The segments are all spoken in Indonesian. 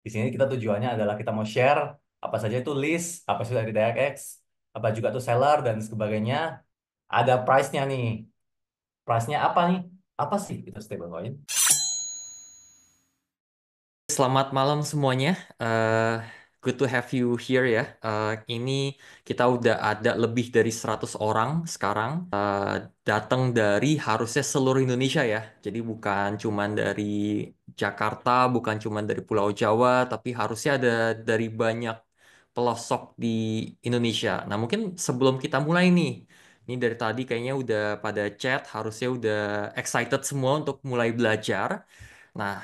Di sini kita tujuannya adalah kita mau share apa saja itu list, apa saja dari DXX, apa juga tuh seller dan sebagainya. Ada price-nya nih. Price-nya apa nih? Apa sih itu stablecoin? Selamat malam semuanya. Good to have you here ya. Ini kita udah ada lebih dari 100 orang sekarang. Datang dari harusnya seluruh Indonesia ya. Jadi bukan cuman dari Jakarta, bukan cuman dari Pulau Jawa, tapi harusnya ada dari banyak pelosok di Indonesia. Nah, mungkin sebelum kita mulai nih, ini dari tadi kayaknya udah pada chat, harusnya udah excited semua untuk mulai belajar. Nah,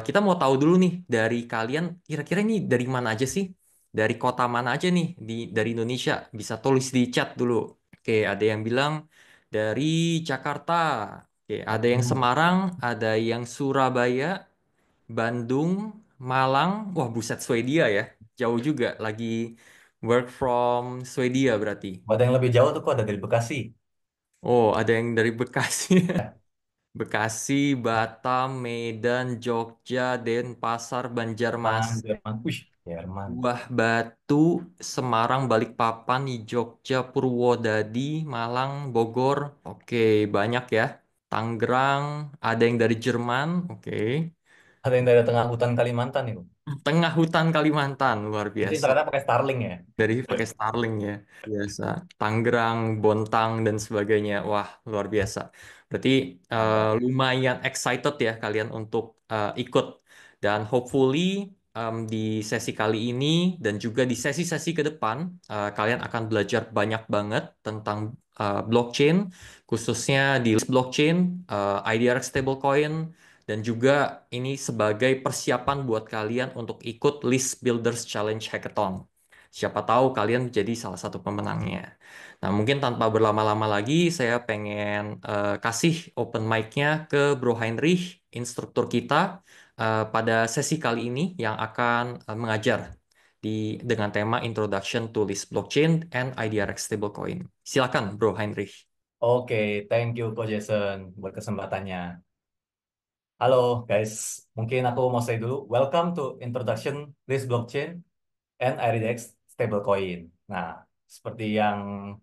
kita mau tahu dulu nih dari kalian kira-kira ini dari mana aja sih? Dari kota mana aja nih dari Indonesia? Bisa tulis di chat dulu. Oke, ada yang bilang dari Jakarta. Oke, ada yang Hmm. Semarang, ada yang Surabaya, Bandung, Malang. Wah, buset Swedia ya. Jauh juga lagi work from Swedia berarti. Buat yang lebih jauh tuh kok ada dari Bekasi. Oh, ada yang dari Bekasi. Bekasi, Batam, Medan, Jogja, Denpasar, Jerman, Banjarmasin, Jerman. Wih, Jerman. Buah Batu, Semarang, Balikpapan, Jogja, Purwodadi, Malang, Bogor. Oke, banyak ya. Tangerang, ada yang dari Jerman. Oke. Ada yang dari tengah hutan Kalimantan itu. Tengah hutan Kalimantan, luar Itu biasa. internetnya pakai Starlink ya. Dari pakai Starlink ya, biasa. Tangerang, Bontang dan sebagainya. Wah, luar biasa. Berarti Mantap. lumayan excited ya kalian untuk ikut. Dan hopefully di sesi kali ini dan juga di sesi-sesi ke depan kalian akan belajar banyak banget tentang blockchain, khususnya di blockchain, IDRX stablecoin, dan juga ini sebagai persiapan buat kalian untuk ikut List Builders Challenge Hackathon. Siapa tahu kalian jadi salah satu pemenangnya. Nah, mungkin tanpa berlama-lama lagi, saya pengen kasih open mic-nya ke Bro Heinrich, instruktur kita pada sesi kali ini yang akan mengajar dengan tema Introduction to List Blockchain and IDRX Stablecoin. Silakan, Bro Heinrich. Oke, thank you Ko Jason buat kesempatannya. Halo guys, mungkin aku mau say dulu, welcome to Introduction List Blockchain and IDX Stablecoin. Nah, seperti yang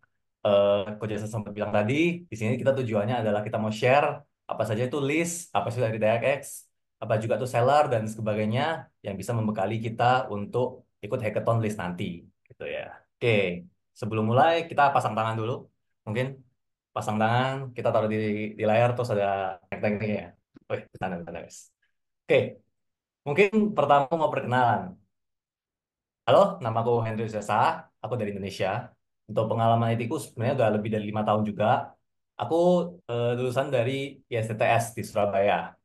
Ko Jason sempat bilang tadi, di sini kita tujuannya adalah kita mau share apa saja itu list, apa saja dari DXX, apa juga itu seller dan sebagainya yang bisa membekali kita untuk ikut hackathon list nanti, gitu ya. Oke, sebelum mulai kita pasang tangan dulu, mungkin pasang tangan, kita taruh di layar terus ada teknik-tekniknya ya. Wih, bercanda guys. Oke, mungkin pertama aku mau perkenalan. Halo, nama aku Henry Sesa, aku dari Indonesia. Untuk pengalaman ITku sebenarnya udah lebih dari 5 tahun juga. Aku lulusan dari ISTTS di Surabaya,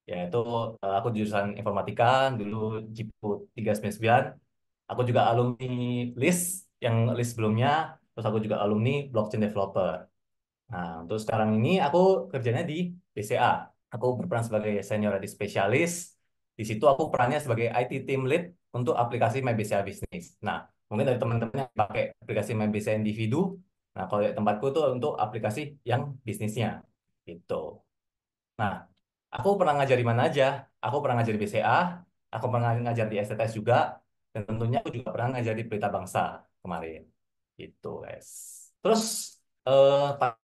yaitu aku jurusan informatika, dulu JIPU 399. Aku juga alumni LIS, yang LIS sebelumnya, terus aku juga alumni blockchain developer. Nah, untuk sekarang ini aku kerjanya di BCA. Aku berperan sebagai seniority specialist. Di situ aku perannya sebagai IT team lead untuk aplikasi My BCA Business. Nah, mungkin dari teman-teman yang pakai aplikasi My BCA individu, nah kalau di tempatku tuh untuk aplikasi yang bisnisnya. Gitu. Nah, aku pernah ngajar di mana aja. Aku pernah ngajar di BCA, aku pernah ngajar di STTS juga, dan tentunya aku juga pernah ngajar di Pelita Bangsa kemarin. Gitu, guys. Terus,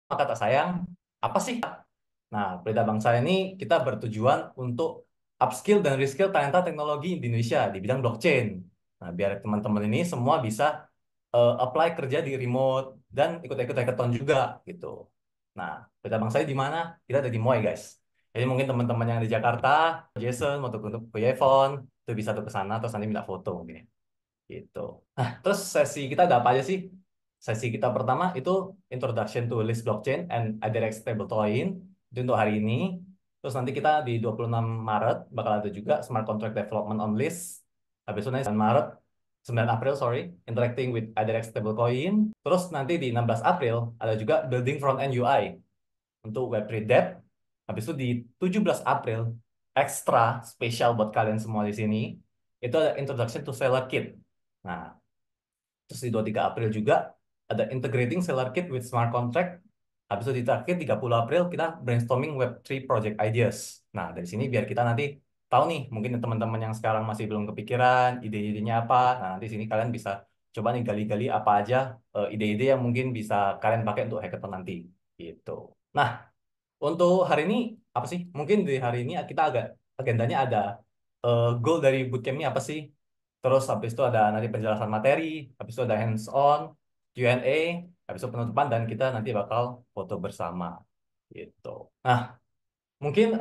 kata sayang, apa sih? Nah, Pelita Bangsa ini kita bertujuan untuk upskill dan reskill talenta teknologi di Indonesia di bidang blockchain. Nah, biar teman-teman ini semua bisa apply kerja di remote dan ikut-ikut hackathon juga gitu. Nah, Pelita Bangsa di mana? Kita ada di MOI, guys. Jadi mungkin teman-teman yang di Jakarta, Jason, untuk ke Yevon, itu bisa tuh ke sana terus nanti minta foto mungkin ya. Gitu. Nah, terus sesi kita ada apa aja sih? Sesi kita pertama itu Introduction to List Blockchain and Direct Stablecoin. Itu untuk hari ini. Terus nanti kita di 26 Maret bakal ada juga Smart Contract Development on List. Habis itu nanti 9 Maret, 9 April, sorry, Interacting with Direct Stablecoin. Terus nanti di 16 April ada juga Building Front-End UI untuk Web3 Dev. Habis itu di 17 April, ekstra spesial buat kalian semua di sini, itu ada Introduction to Seller Kit. Nah, terus di 23 April juga ada Integrating Seller Kit with Smart Contract. Habis itu di terakhir 30 April kita brainstorming Web3 Project Ideas. Nah, dari sini biar kita nanti tahu nih, mungkin teman-teman yang sekarang masih belum kepikiran ide-idenya apa. Nah, nanti sini kalian bisa coba nih gali-gali apa aja ide-ide yang mungkin bisa kalian pakai untuk hackathon nanti. Gitu. Nah, untuk hari ini apa sih? Mungkin di hari ini kita agak agendanya ada goal dari bootcamp ini apa sih? Terus habis itu ada nanti penjelasan materi, habis itu ada hands on, Q&A, habis itu penutupan dan kita nanti bakal foto bersama gitu. Nah, mungkin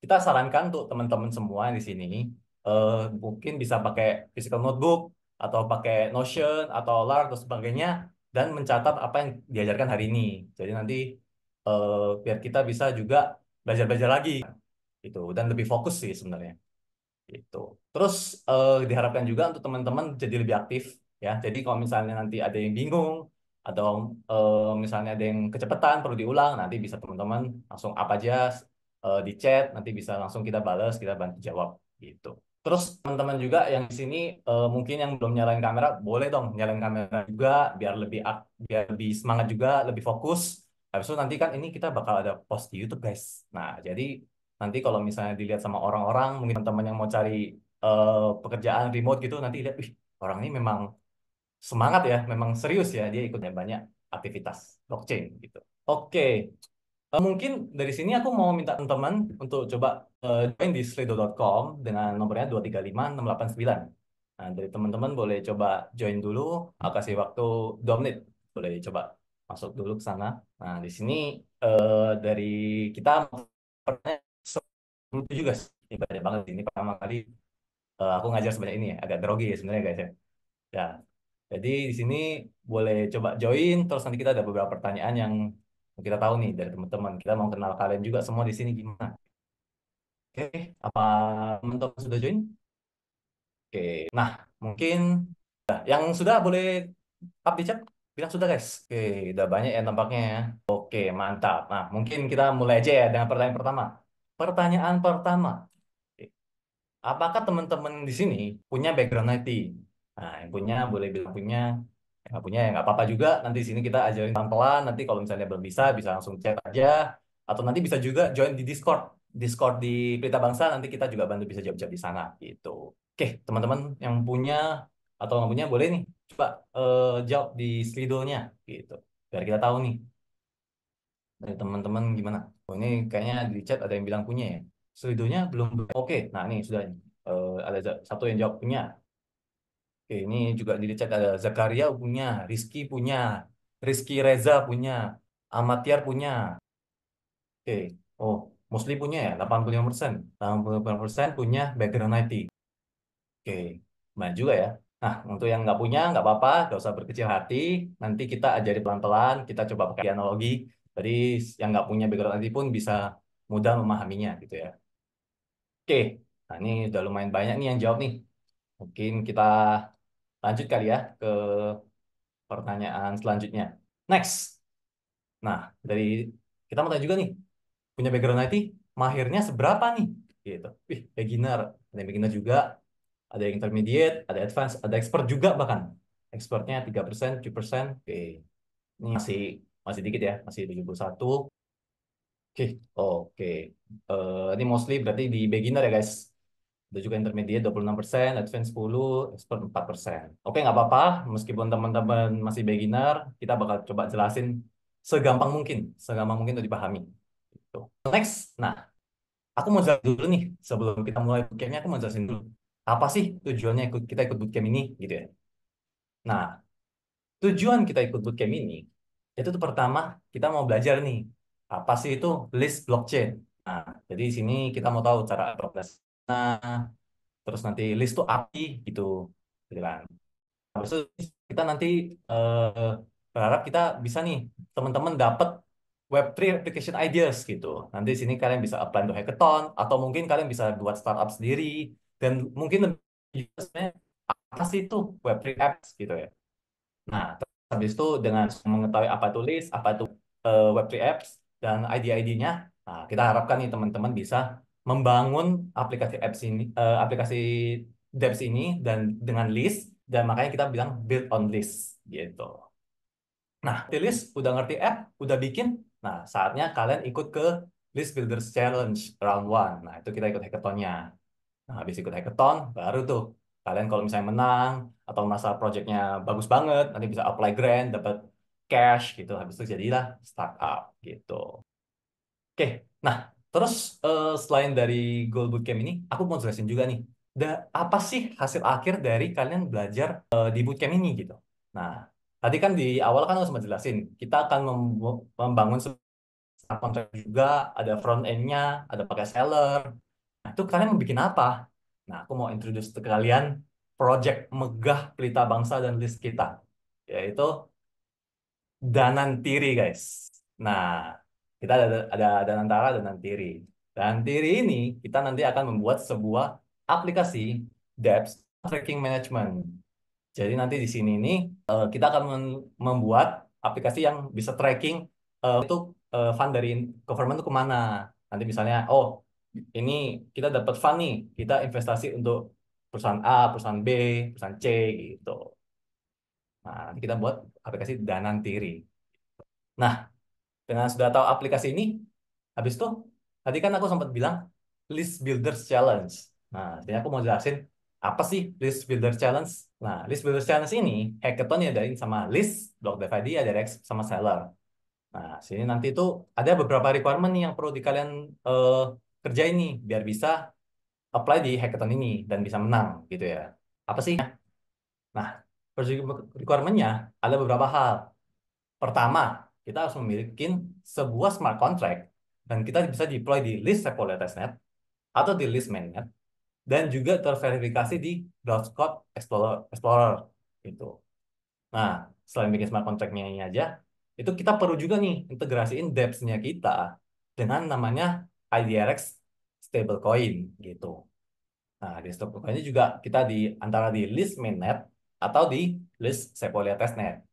kita sarankan untuk teman-teman semua di sini eh, mungkin bisa pakai physical notebook atau pakai Notion atau Lark atau sebagainya dan mencatat apa yang diajarkan hari ini. Jadi nanti biar kita bisa juga belajar-belajar lagi itu dan lebih fokus sih sebenarnya. Itu. Terus diharapkan juga untuk teman-teman jadi lebih aktif ya. Jadi kalau misalnya nanti ada yang bingung atau misalnya ada yang kecepatan perlu diulang, nanti bisa teman-teman langsung apa aja di chat, nanti bisa langsung kita balas, kita bantu jawab gitu. Terus teman-teman juga yang di sini mungkin yang belum nyalain kamera, boleh dong nyalain kamera juga biar biar lebih semangat juga, lebih fokus. Habis itu nanti kan ini kita bakal ada post di YouTube guys. Nah, jadi nanti kalau misalnya dilihat sama orang-orang, mungkin teman-teman yang mau cari pekerjaan remote gitu, nanti lihat, wih, orang ini memang semangat ya, memang serius ya, dia ikutnya banyak aktivitas blockchain gitu. Oke, mungkin dari sini aku mau minta teman-teman untuk coba join di slido.com dengan nomornya 235 689. Nah, dari teman-teman boleh coba join dulu, aku kasih waktu 2 menit, boleh coba masuk dulu ke sana. Nah, di sini dari kita itu juga sih, ibadah banget ini pertama kali aku ngajar sebanyak ini ya, agak grogi ya sebenarnya guys ya. Ya, jadi di sini boleh coba join, terus nanti kita ada beberapa pertanyaan yang kita tahu nih dari teman-teman. Kita mau kenal kalian juga semua di sini gimana. Oke, apa teman-teman sudah join? Oke, nah mungkin yang sudah boleh up di chat, bilang sudah guys. Oke, udah banyak ya tampaknya ya. Oke, mantap. Nah, mungkin kita mulai aja ya dengan pertanyaan pertama. Pertanyaan pertama. Apakah teman-teman di sini punya background IT? Nah, yang punya boleh bilang punya, yang nggak punya ya nggak apa-apa juga. Nanti di sini kita ajarin pelan-pelan. Nanti kalau misalnya belum bisa, bisa langsung chat aja. Atau nanti bisa juga join di Discord. Discord di Pelita Bangsa, nanti kita juga bantu bisa jawab-jawab di sana. Gitu. Oke, teman-teman yang punya atau nggak punya boleh nih. Coba jawab di Slido-nya. Gitu. Biar kita tahu nih dari teman-teman gimana. Oh, ini kayaknya di chat ada yang bilang punya ya. Selidonya belum. Oke, nah ini sudah. Ada satu yang jawab punya. Oke, ini juga di chat ada Zakaria punya, Rizky punya, Rizky Reza punya, Amatiar punya. Oke, oh Musli punya ya 85%. 85% punya background IT. Oke, banyak juga ya. Nah, untuk yang nggak punya, nggak apa-apa, nggak usah berkecil hati. Nanti kita ajari pelan-pelan, kita coba pakai analogi. Jadi yang nggak punya background IT pun bisa mudah memahaminya gitu ya. Oke, nah ini udah lumayan banyak nih yang jawab nih. Mungkin kita lanjut kali ya ke pertanyaan selanjutnya. Next. Nah, dari kita mau tanya juga nih, punya background IT, mahirnya seberapa nih? Gitu. Beginner. Ada yang beginner juga, ada yang intermediate, ada advance, ada expert juga bahkan. Expertnya 3%, 7%. Oke. Ini masih masih dikit ya, masih 71. Oke, oke. Ini mostly berarti di beginner ya guys. Ada juga intermediate 26%, advance 10, expert 4%. Oke, nggak apa-apa. Meskipun teman-teman masih beginner, kita bakal coba jelasin segampang mungkin untuk dipahami. Gitu. Next, nah, aku mau jelasin dulu nih, sebelum kita mulai bootcampnya, aku mau jelasin dulu. Apa sih tujuannya kita ikut bootcamp ini, gitu ya. Nah, tujuan kita ikut bootcamp ini, itu tuh pertama, kita mau belajar nih, apa sih itu list blockchain. Nah, jadi di sini kita mau tahu cara beroperasi. Terus nanti list tuh API gitu, gitu kan. Habis itu kita nanti eh, berharap kita bisa nih teman-teman dapat Web3 application ideas gitu. Nanti di sini kalian bisa apply untuk hackathon atau mungkin kalian bisa buat startup sendiri dan mungkin lebih juga sebenarnya apa sih itu Web3 apps gitu ya. Nah, terus habis itu dengan mengetahui apa itu list, apa itu Web3 apps dan ID-ID-nya, nah, kita harapkan nih teman-teman bisa membangun aplikasi apps ini, aplikasi dApps ini dan dengan list dan makanya kita bilang build on list gitu. Nah, di list udah ngerti app, udah bikin, nah saatnya kalian ikut ke List Builders Challenge Round One. Nah, itu kita ikut hackathonnya. Nah, habis ikut hackathon, baru tuh kalian kalau misalnya menang atau merasa projectnya bagus banget, nanti bisa apply grant, dapat cash gitu. Habis itu jadilah startup gitu. Oke, nah terus selain dari Goal Bootcamp ini, aku mau jelasin juga nih, apa sih hasil akhir dari kalian belajar di bootcamp ini gitu. Nah, tadi kan di awal kan aku sempat jelasin, kita akan membangun smart contract juga, ada front end-nya, ada pakai seller. Nah, itu kalian mau bikin apa? Nah, aku mau introduce ke kalian project megah Pelita Bangsa dan list kita, yaitu Danantiri, guys. Nah, kita ada Danantara dan Danantiri. Danantiri ini kita nanti akan membuat sebuah aplikasi Debt Tracking Management. Jadi nanti di sini ini kita akan membuat aplikasi yang bisa tracking itu fund dari government itu kemana. Nanti misalnya, oh ini kita dapat fund nih, kita investasi untuk perusahaan A, perusahaan B, perusahaan C gitu. Nah, nanti kita buat aplikasi Danantiri. Nah, dengan sudah tahu aplikasi ini, habis itu tadi kan aku sempat bilang List Builders Challenge. Nah, jadi aku mau jelasin apa sih List Builders Challenge. Nah, List Builders Challenge ini hackathon ya dari sama List, Block.id, ada Rex sama Seller. Nah, sini nanti itu ada beberapa requirement nih yang perlu di kalian eh, kerjain nih biar bisa apply di hackathon ini dan bisa menang gitu ya. Apa sih? Nah, requirement-nya ada beberapa hal. Pertama, kita harus memiliki sebuah smart contract dan kita bisa deploy di list Sepolia testnet atau di list mainnet dan juga terverifikasi di Browse Code Explorer gitu. Nah, selain bikin smart contract-nya ini aja, itu kita perlu juga nih integrasiin dApps-nya kita dengan namanya IDRX stablecoin gitu. Nah, di stablecoin ini juga kita di antara di list mainnet atau di list Sepolia testnet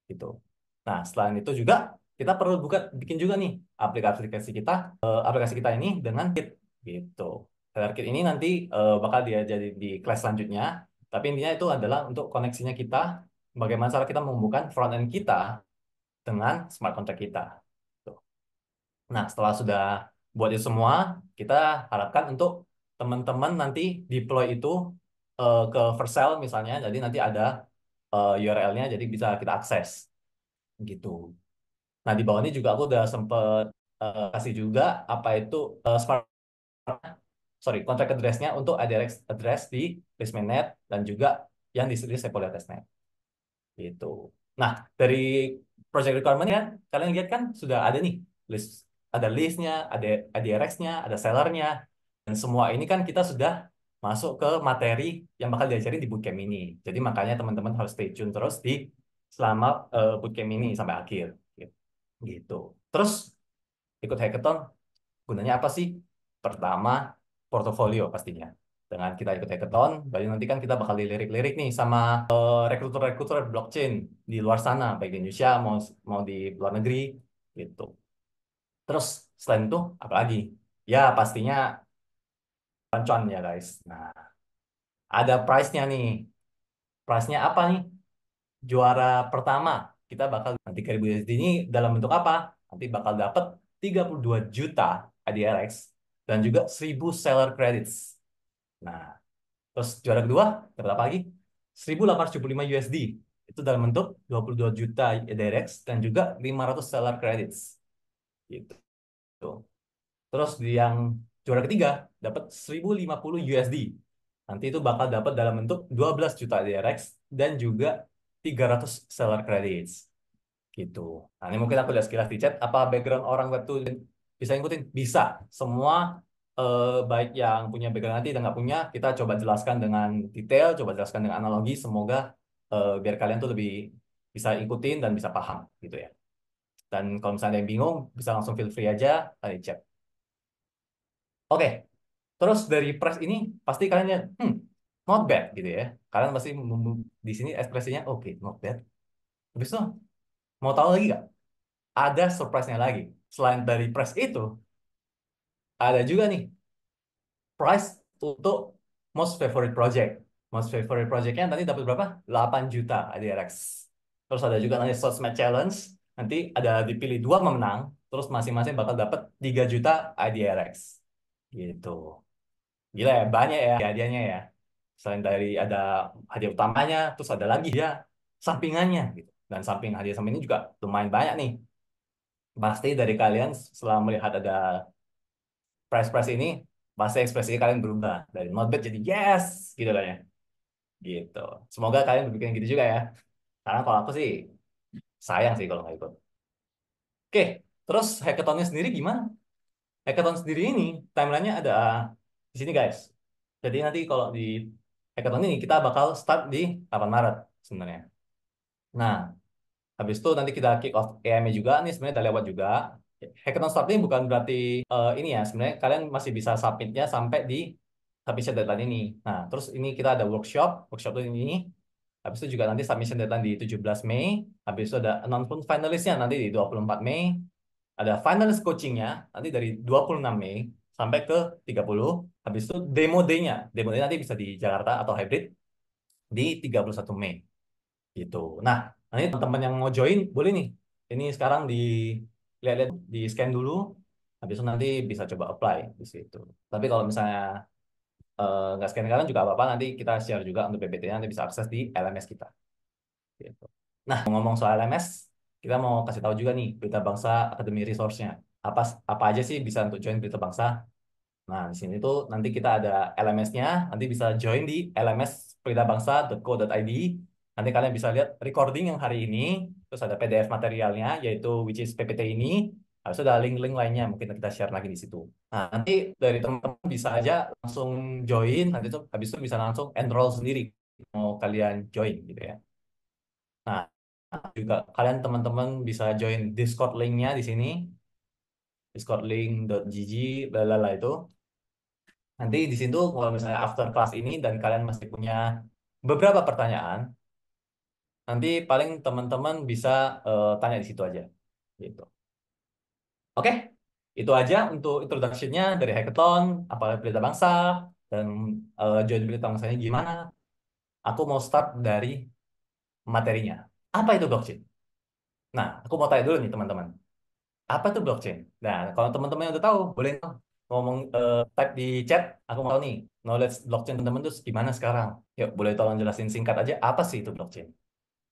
gitu. Nah, selain itu juga kita perlu bikin juga nih aplikasi kita ini dengan Kit gitu. Kit ini nanti bakal dia jadi di kelas selanjutnya, tapi intinya itu adalah untuk koneksinya kita, bagaimana cara kita membuka front end kita dengan smart contract kita. Tuh. Nah, setelah sudah buat itu semua, kita harapkan untuk teman-teman nanti deploy itu ke Vercel misalnya, jadi nanti ada URL-nya, jadi bisa kita akses gitu. Nah, di bawah ini juga aku udah sempet kasih juga apa itu smart, contract address-nya untuk address address di Listmanet dan juga yang di Sepolia Testnet gitu. Nah, dari project requirement kan kalian lihat kan sudah ada nih list, ada listnya, ada ADRX-nya, ada sellernya, dan semua ini kan kita sudah masuk ke materi yang bakal diajarin di bootcamp ini. Jadi makanya teman-teman harus stay tune terus di selama bootcamp ini sampai akhir gitu. Terus ikut hackathon gunanya apa sih? Pertama, portofolio pastinya. Dengan kita ikut hackathon, baru nanti kan kita bakal dilirik-lirik nih sama rekruter-rekruter blockchain di luar sana, baik di Indonesia mau di luar negeri gitu. Terus selain itu apa lagi? Ya pastinya cuan ya guys. Nah, ada price-nya nih. Price-nya apa nih? Juara pertama kita bakal nanti ke USD ini dalam bentuk apa? Nanti bakal dapat 32 juta ADRX dan juga 1.000 seller credits. Nah, terus juara kedua dapat apa lagi? 1.875 USD. Itu dalam bentuk 22 juta ADRX dan juga 500 seller credits. Gitu. Terus di yang juara ketiga dapat 1.050 USD. Nanti itu bakal dapat dalam bentuk 12 juta ADRX dan juga 300 seller credits. Gitu. Nah, ini mungkin aku lihat sekilas di chat. Apa background orang webtoon bisa ngikutin? Bisa. Semua baik yang punya background nanti dan nggak punya, kita coba jelaskan dengan detail, coba jelaskan dengan analogi. Semoga biar kalian tuh lebih bisa ikutin dan bisa paham gitu ya. Dan kalau misalnya ada yang bingung, bisa langsung feel free aja tadi chat. Oke, terus dari press ini pasti kalian lihat, not bad gitu ya. Kalian pasti di sini ekspresinya oke, not bad. Habis itu mau tahu lagi nggak? Ada surprise-nya lagi. Selain dari price itu, ada juga nih price untuk most favorite project. Most favorite project-nya tadi dapat berapa? 8 juta ADRX. Terus ada juga nanti Sosmed Challenge. nanti ada dipilih dua pemenang, terus masing-masing bakal dapat 3 juta IDRX. Gitu. Gila ya, banyak ya hadiahnya ya. Selain dari ada hadiah utamanya, terus ada lagi ya sampingannya gitu. Dan samping hadiah samping ini juga lumayan banyak nih. Pasti dari kalian setelah melihat ada prize-prize ini, pasti ekspresinya kalian berubah dari not bad jadi yes gitu kan ya. Gitu. Semoga kalian berpikir gitu juga ya. Karena kalau aku sih sayang sih kalau nggak ikut. Oke, terus hackathonnya sendiri gimana? Hackathon sendiri ini timelinenya ada di sini guys. Jadi nanti kalau di hackathon ini kita bakal start di 8 Maret sebenarnya. Nah, habis itu nanti kita kick off EM juga nih sebenarnya udah lewat juga. Hackathon start ini bukan berarti ini ya sebenarnya kalian masih bisa submitnya sampai di submission deadline ini. Nah, terus ini kita ada workshop, workshop itu ini. Habis itu juga nanti submission deadline di 17 Mei. Habis itu ada announcement finalisnya nanti di 24 Mei. Ada finalist coachingnya nanti dari 26 Mei sampai ke 30. Habis itu demo day-nya. Demo day nanti bisa di Jakarta atau hybrid di 31 Mei. Gitu. Nah, nanti teman-teman yang mau join boleh nih. Ini sekarang di lihat-lihat di scan dulu. Habis itu nanti bisa coba apply di situ. Tapi kalau misalnya nggak scan kalian juga apa-apa, nanti kita share juga untuk PPT-nya nanti bisa akses di LMS kita. Gitu. Nah, ngomong soal LMS, kita mau kasih tahu juga nih Berita Bangsa Academy Resource-nya. Apa apa aja sih bisa untuk join Berita Bangsa? Nah, di sini tuh nanti kita ada LMS-nya, nanti bisa join di lms.pelitabangsa.co.id. Nanti kalian bisa lihat recording yang hari ini, terus ada PDF materialnya, yaitu which is PPT ini. Habis itu ada link-link lainnya, mungkin kita share lagi di situ. Nah, nanti dari teman-teman bisa aja langsung join, nanti tuh habis itu bisa langsung enroll sendiri, mau kalian join gitu ya. Nah, juga kalian teman-teman bisa join Discord link-nya di sini, discordlink.gg, lalala itu. Nanti di situ kalau misalnya after class ini dan kalian masih punya beberapa pertanyaan, nanti paling teman-teman bisa tanya di situ aja. Gitu. Oke, itu aja untuk introduction-nya dari Hackathon, apa berita bangsa, dan join berita bangsanya gimana. Aku mau start dari materinya. Apa itu blockchain? Nah, aku mau tanya dulu nih teman-teman. Apa itu blockchain? Nah, kalau teman-teman yang udah tahu, boleh ngomong type di chat. Aku mau tahu nih, knowledge blockchain teman-teman tuh gimana sekarang? Yuk, boleh tolong jelasin singkat aja, apa sih itu blockchain?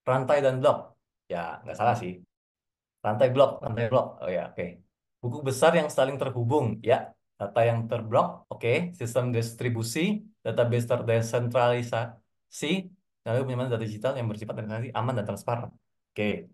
Rantai dan blok. Ya, nggak salah sih. Rantai blok, rantai blok. Oh ya, oke. Buku besar yang saling terhubung. Ya, data yang terblok. Oke, sistem distribusi, database terdesentralisasi, lalu penyimpanan data digital yang bersifat aman dan transparan. Oke.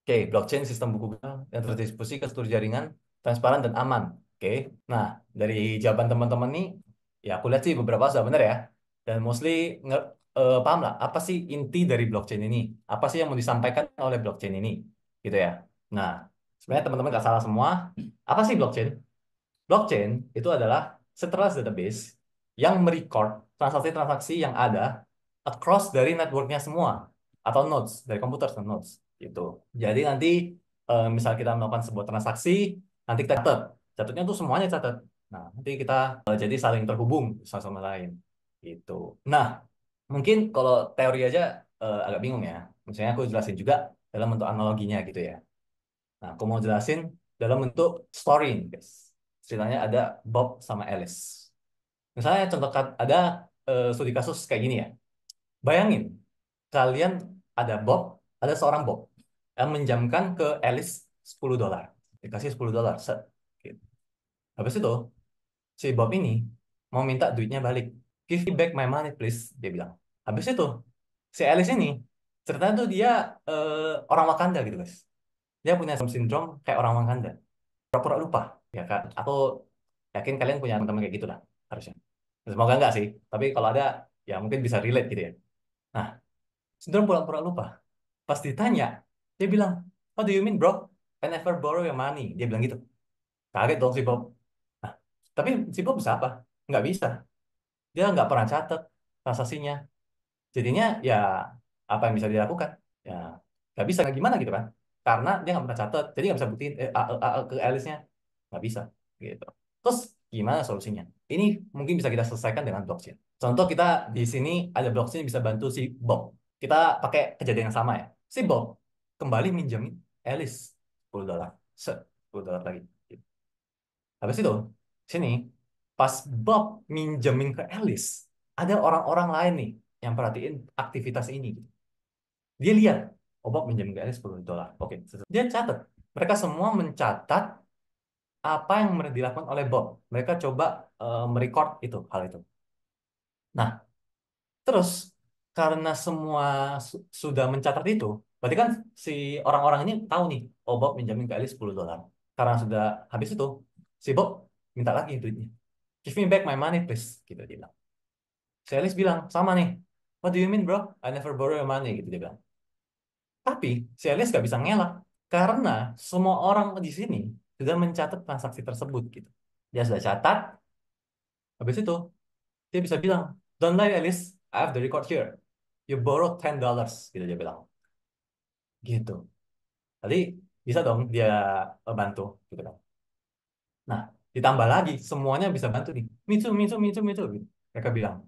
Oke, blockchain sistem buku yang terdistribusi ke seluruh jaringan, transparan dan aman. Oke, nah dari jawaban teman-teman nih, ya aku lihat sih beberapa sudah benar ya. Dan mostly paham lah, apa sih inti dari blockchain ini? Apa sih yang mau disampaikan oleh blockchain ini? Gitu ya. Nah, sebenarnya teman-teman nggak salah semua. Apa sih blockchain? Blockchain itu adalah centralized database yang merecord transaksi-transaksi yang ada across dari networknya semua atau nodes dari komputer ke nodes gitu. Jadi nanti misal kita melakukan sebuah transaksi, nanti kita catatnya tuh semuanya catat. Nah, nanti kita jadi saling terhubung satu sama lain gitu. Nah, mungkin kalau teori aja agak bingung ya. Misalnya aku jelasin juga dalam bentuk analoginya gitu ya. Nah, aku mau jelasin dalam bentuk story nih, guys. Ceritanya ada Bob sama Alice. Misalnya contoh ada studi kasus kayak gini ya. Bayangin, kalian ada Bob, ada seorang Bob yang menjamkan ke Alice $10. Dikasih $10. Set. Gitu. Habis itu, si Bob ini mau minta duitnya balik. Give me back my money, please. Dia bilang. Habis itu, si Alice ini, ceritanya tuh dia orang Wakanda gitu, guys. Dia punya sindrom kayak orang Wakanda. Pura-pura lupa. Ya kan? Aku yakin kalian punya teman-teman kayak gitu lah, harusnya. Semoga enggak sih. Tapi kalau ada, ya mungkin bisa relate gitu ya. Nah, sindrom pura-pura lupa. Pas ditanya, dia bilang, "What do you mean, bro? I never borrow your money." Dia bilang gitu. Kaget dong si Bob. Nah, tapi si Bob bisa apa? Nggak bisa. Dia nggak pernah catat transaksinya. Jadinya ya apa yang bisa dilakukan? Ya nggak bisa. Gimana gitu kan? Karena dia nggak pernah catat. Jadi nggak bisa buktiin ke Alice-nya. Nggak bisa. Gitu. Terus gimana solusinya? Ini mungkin bisa kita selesaikan dengan blockchain. Contoh kita di sini ada blockchain yang bisa bantu si Bob. Kita pakai kejadian yang sama ya. Si Bob kembali minjemin Alice $10. $10 lagi. Habis itu, sini, pas Bob minjemin ke Alice, ada orang-orang lain nih yang perhatiin aktivitas ini, gitu. Dia lihat, oh Bob minjem ke Alice $10. Oke, dia catat. Mereka semua mencatat apa yang dilakukan oleh Bob. Mereka coba merecord itu, hal itu. Nah, terus karena semua sudah mencatat itu, berarti kan si orang-orang ini tahu nih, oh Bob minjamin ke Alice $10. Karena sudah habis itu, si Bob minta lagi duitnya. Give me back my money, please. Gitu dia bilang. Si Alice bilang, sama nih. What do you mean, bro? I never borrow your money. Gitu dia bilang. Tapi si Alice gak bisa ngelak. Karena semua orang di sini sudah mencatat transaksi tersebut. Gitu. Dia sudah catat. Habis itu, dia bisa bilang, don't lie, Alice. I have the record here. You borrowed $10. Gitu dia bilang. Gitu. Tadi bisa dong dia bantu. Gitu kan. Nah, ditambah lagi, semuanya bisa bantu nih. Mitsu, Mitsu, Mitsu, Mitsu. Gitu. Mereka bilang,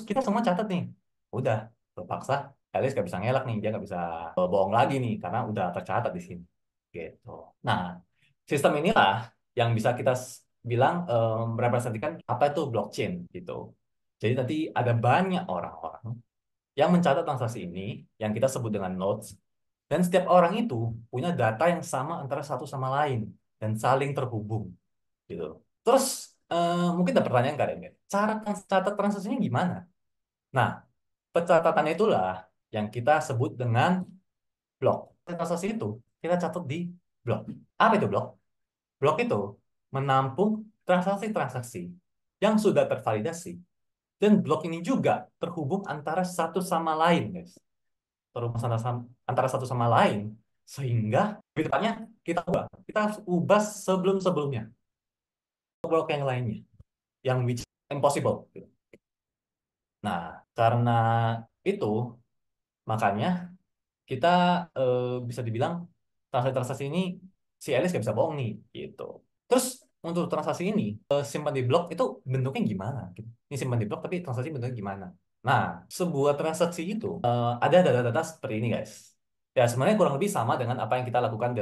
kita semua catat nih. Udah, terpaksa. Alice gak bisa ngelak nih, dia gak bisa bohong lagi nih, karena udah tercatat di sini. Gitu. Nah, sistem inilah yang bisa kita bilang merepresentasikan apa itu blockchain gitu. Jadi nanti ada banyak orang-orang yang mencatat transaksi ini, yang kita sebut dengan nodes, dan setiap orang itu punya data yang sama antara satu sama lain dan saling terhubung gitu. Terus mungkin ada pertanyaan kalian, ya, cara catat transaksinya gimana? Nah, pencatatannya itulah yang kita sebut dengan blok. Transaksi itu kita catat di blok. Apa itu blok? Blok itu menampung transaksi-transaksi yang sudah tervalidasi. Dan blok ini juga terhubung antara satu sama lain, guys. Terhubung antara satu sama lain. Sehingga, di depannya, kita harus ubah sebelum-sebelumnya. Blok yang lainnya. Yang which is impossible. Nah, karena itu, makanya kita bisa dibilang transaksi-transaksi ini si Alice gak bisa bohong nih gitu. Terus untuk transaksi ini simpan di blok itu bentuknya gimana? Gitu. Ini simpan di blok tapi transaksi bentuknya gimana? Nah, sebuah transaksi itu ada data-data seperti ini guys. Ya sebenarnya kurang lebih sama dengan apa yang kita lakukan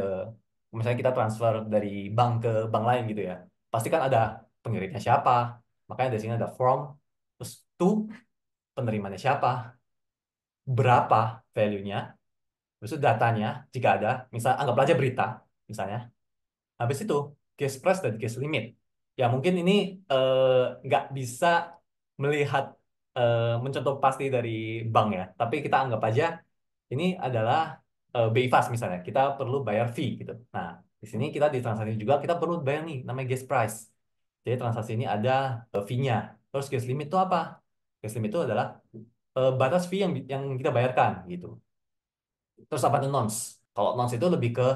misalnya kita transfer dari bank ke bank lain gitu ya. Pasti kan ada pengirimnya siapa, makanya di sini ada from, terus to penerimanya siapa, berapa value-nya, habis itu datanya, jika ada, misal anggap aja berita, misalnya. Habis itu, case price dan case limit. Ya mungkin ini nggak bisa melihat mencontoh pasti dari bank ya. Tapi kita anggap aja ini adalah BI fast misalnya. Kita perlu bayar fee gitu. Nah, di sini kita di transaksi juga kita perlu bayar nih namanya gas price. Jadi transaksi ini ada fee-nya. Terus gas limit itu apa? Gas limit itu adalah batas fee yang kita bayarkan gitu. Terus apa itu nonce? Kalau nonce itu lebih ke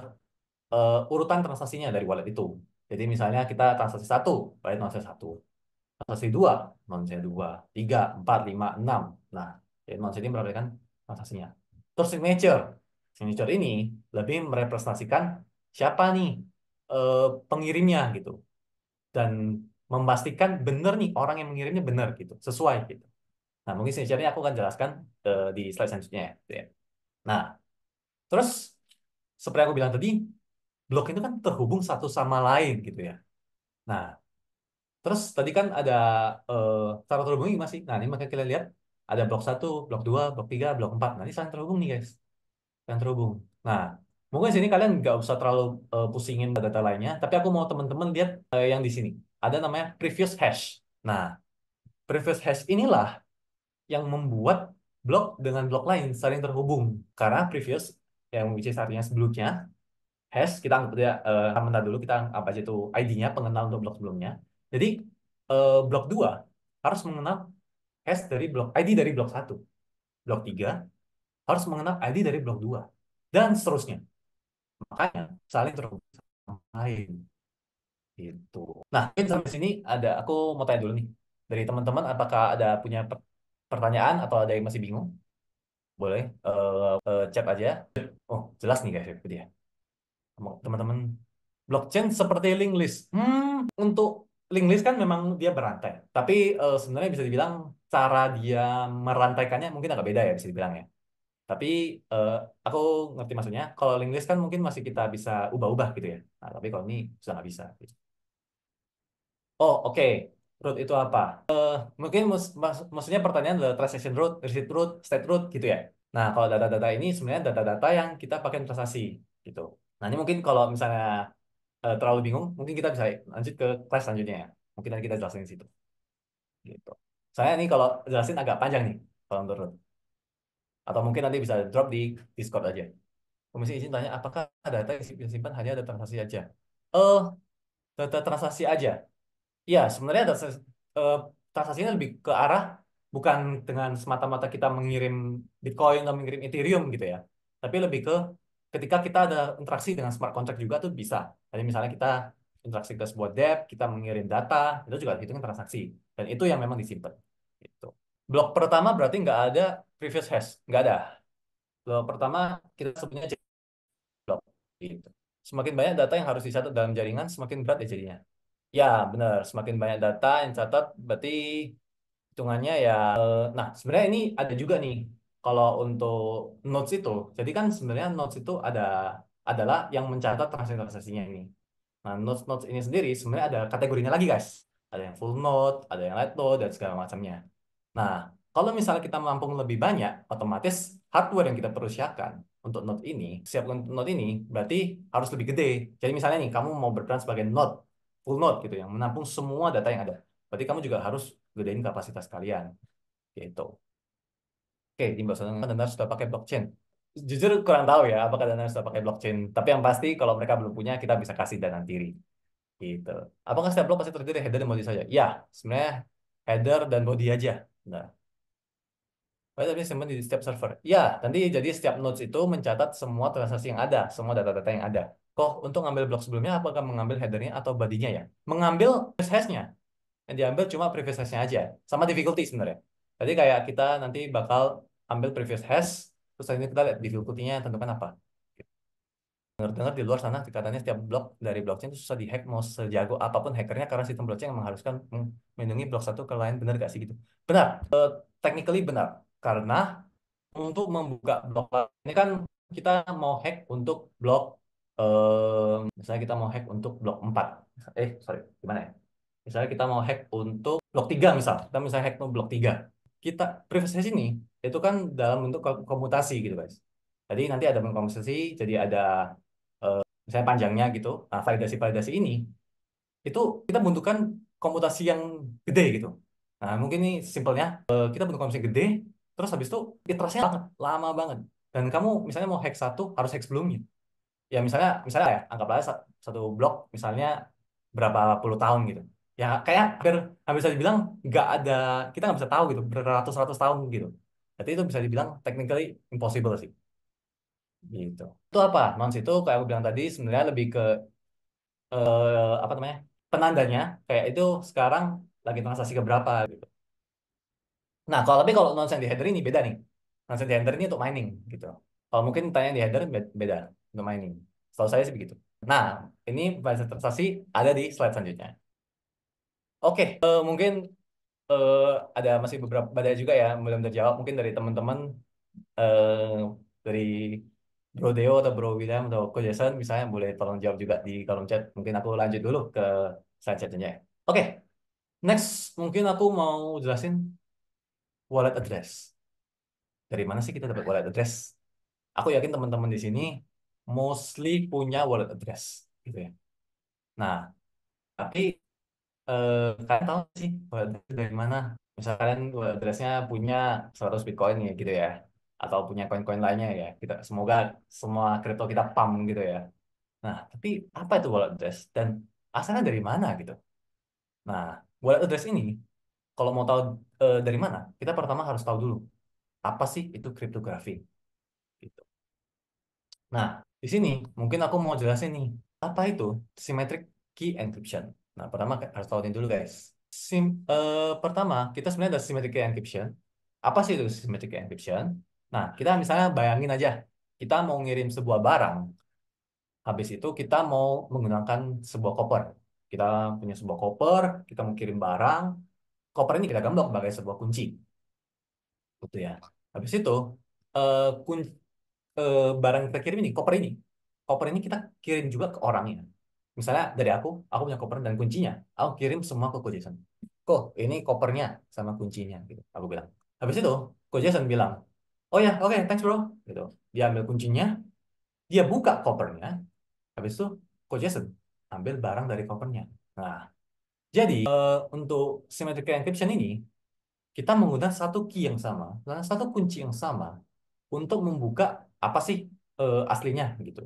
urutan transaksinya dari wallet itu. Jadi misalnya kita transaksi satu, wallet nonce satu. Transaksi dua, nonce dua. Tiga, empat, lima, enam. Nah, jadi nonce ini merupakan transaksinya. Terus signature. Signature ini lebih merepresentasikan siapa nih eh, pengirimnya gitu. Dan memastikan benar nih orang yang mengirimnya benar gitu. Sesuai gitu. Nah, mungkin signature-nya aku akan jelaskan di slide selanjutnya ya. Gitu ya. Nah, terus seperti aku bilang tadi, blok itu kan terhubung satu sama lain gitu ya. Nah, terus tadi kan ada eh, cara terhubungnya gimana sih? Nah, ini makanya kita lihat ada blok satu, blok 2, blok 3, blok 4. Nah, ini saling terhubung nih guys. Saling terhubung. Nah, mungkin sini kalian nggak usah terlalu pusingin data lainnya, tapi aku mau teman-teman lihat yang di sini. Ada namanya previous hash. Nah, previous hash inilah yang membuat blok dengan blok lain saling terhubung. Karena previous, yang which is artinya sebelumnya, hash kita anggap dia bentar dulu kita anggap aja itu ID-nya pengenal untuk blok sebelumnya. Jadi blok 2 harus mengenal hash dari blok ID dari blok satu. Blok 3 harus mengenal ID dari blok 2 dan seterusnya. Makanya saling terhubung sama lain gitu. Nah, mungkin sampai sini aku mau tanya dulu nih dari teman-teman apakah ada punya pertanyaan atau ada yang masih bingung? Boleh chat aja. Oh, jelas nih guys itu dia. Teman-teman, blockchain seperti link list. Untuk link list kan memang dia berantai. Tapi sebenarnya bisa dibilang cara dia merantaikannya mungkin agak beda ya bisa dibilang ya. Tapi eh, aku ngerti maksudnya. Kalau linguist kan mungkin masih kita bisa ubah-ubah gitu ya. Nah, tapi kalau ini sudah nggak bisa. Oh, oke. Root itu apa? Mungkin maksudnya pertanyaan adalah transaction root, receipt root, state root gitu ya. Nah, kalau data-data ini sebenarnya data-data yang kita pakai transaksi gitu. Nah, ini mungkin kalau misalnya terlalu bingung, mungkin kita bisa lanjut ke kelas selanjutnya ya. Mungkin nanti kita jelasin di situ. Gitu. Saya ini kalau jelasin agak panjang nih, kalau menurut. Atau mungkin nanti bisa drop di Discord aja. Komisi izin tanya, apakah data yang disimpan hanya ada transaksi aja? Eh, data transaksi aja. Iya, sebenarnya eh, transaksinya lebih ke arah bukan dengan semata-mata kita mengirim Bitcoin atau mengirim Ethereum gitu ya. Tapi lebih ke ketika kita ada interaksi dengan smart contract juga tuh bisa. Jadi misalnya kita interaksi ke sebuah debt, kita mengirim data, itu juga hitungan transaksi. Dan itu yang memang disimpan. Gitu. Blok pertama berarti nggak ada previous hash, nggak ada. Blok pertama kita sebutnya blok. Gitu. Semakin banyak data yang harus dicatat dalam jaringan, semakin berat ya jadinya. Ya, benar. Semakin banyak data yang catat, berarti hitungannya ya. Nah, sebenarnya ini ada juga nih. Kalau untuk notes itu, jadi kan sebenarnya notes itu adalah yang mencatat transaksi-transaksinya ini. Nah, notes-notes ini sendiri sebenarnya ada kategorinya lagi, guys. Ada yang full note, ada yang light note, dan segala macamnya. Nah, kalau misalnya kita menampung lebih banyak, otomatis hardware yang kita perlu siapkan untuk node ini, siap untuk node ini, berarti harus lebih gede. Jadi misalnya nih, kamu mau berperan sebagai node, full node gitu, yang menampung semua data yang ada. Berarti kamu juga harus gedein kapasitas kalian, gitu. Oke, di Mbak Sonang Dana sudah pakai blockchain. Jujur kurang tahu ya, apakah Dana sudah pakai blockchain. Tapi yang pasti kalau mereka belum punya, kita bisa kasih dana diri. Gitu. Apakah setiap blok pasti terdiri dari header dan body saja? Ya, sebenarnya header dan body aja. Nah, tapi simpan di setiap server. Ya, nanti jadi setiap nodes itu mencatat semua transaksi yang ada, semua data-data yang ada. Kok untuk ngambil blok sebelumnya, apakah mengambil headernya atau bodinya ya? Mengambil hash-nya. Yang diambil cuma previous hash-nya aja. Sama difficulty sebenarnya. Jadi kayak kita nanti bakal ambil previous hash, terus ini kita lihat difficulty-nya tentukan apa. Dengar-dengar di luar sana katanya setiap blok dari blockchain itu susah dihack mau sejago apapun hackernya karena sistem blockchain yang mengharuskan melindungi blok satu ke lain, benar gak sih gitu? Benar, technically benar. Karena untuk membuka blok ini kan kita mau hack untuk blok misalnya kita mau hack untuk blok 4. Sorry, gimana ya? Misalnya kita mau hack untuk blok 3 misal. Kita misalnya hack untuk blok 3. Kita privasi ini itu kan dalam bentuk komutasi gitu, guys. Jadi nanti ada bentuk komutasi, jadi ada misalnya panjangnya gitu. Nah, validasi-validasi ini itu kita membutuhkan komputasi yang gede gitu. Nah, mungkin ini simpelnya kita butuh komputasi gede, terus habis itu iterasinya banget, lama banget. Dan kamu misalnya mau hack satu harus hack sebelumnya. Ya misalnya ya anggaplah satu blok misalnya berapa puluh tahun gitu. Ya kayak hampir bisa dibilang nggak ada, kita nggak bisa tahu gitu beratus-ratus tahun gitu. Jadi itu bisa dibilang technically impossible sih. Gitu. Itu apa? Nons itu kayak aku bilang tadi sebenarnya lebih ke apa namanya? Penandanya kayak itu sekarang lagi transaksi ke berapa gitu. Nah, tapi kalau nonsen yang di header ini beda nih. Nonsen yang di header ini untuk mining gitu. Kalau mungkin tanya di header beda untuk mining. Setahu saya sih begitu. Nah, ini bahasa transaksi ada di slide selanjutnya. Oke, mungkin eh, ada masih beberapa ada juga ya yang belum terjawab mungkin dari teman-teman eh, dari Bro Deo atau Bro William atau Ko Jason misalnya boleh tolong jawab juga di kolom chat. Mungkin aku lanjut dulu ke slide selanjutnya. Oke, next mungkin aku mau jelasin wallet address. Dari mana sih kita dapat wallet address? Aku yakin teman-teman di sini mostly punya wallet address, gitu ya. Nah, tapi kalian tahu nggak sih wallet address dari mana? Misalkan wallet addressnya punya 100 Bitcoin ya, gitu ya, atau punya koin-koin lainnya ya. Kita semoga semua kripto kita pump gitu ya. Nah, tapi apa itu wallet address dan asalnya dari mana gitu? Nah, wallet address ini kalau mau tahu dari mana, kita pertama harus tahu dulu apa sih itu kriptografi. Gitu. Nah, di sini mungkin aku mau jelasin nih, apa itu symmetric key encryption. Nah, pertama harus tahu ini dulu, guys. Pertama, kita sebenarnya ada symmetric key encryption. Apa sih itu symmetric key encryption? Nah, kita misalnya bayangin aja, kita mau ngirim sebuah barang, habis itu kita mau menggunakan sebuah koper. Kita punya sebuah koper, kita mau kirim barang, koper ini kita gambar sebagai sebuah kunci. Gitu ya. Habis itu, eh, kun, barang yang kita kirim ini, koper ini kita kirim juga ke orangnya. Misalnya dari aku punya koper dan kuncinya, aku kirim semua ke Ko Jason. Kok ini kopernya sama kuncinya, gitu. Aku bilang. Habis itu, Ko Jason bilang, oh ya, oke, thanks bro. Gitu. Dia ambil kuncinya, dia buka kopernya, habis itu Ko Jason ambil barang dari kopernya. Nah, jadi untuk symmetric encryption ini, kita menggunakan satu key yang sama, dan satu kunci yang sama untuk membuka apa sih aslinya gitu.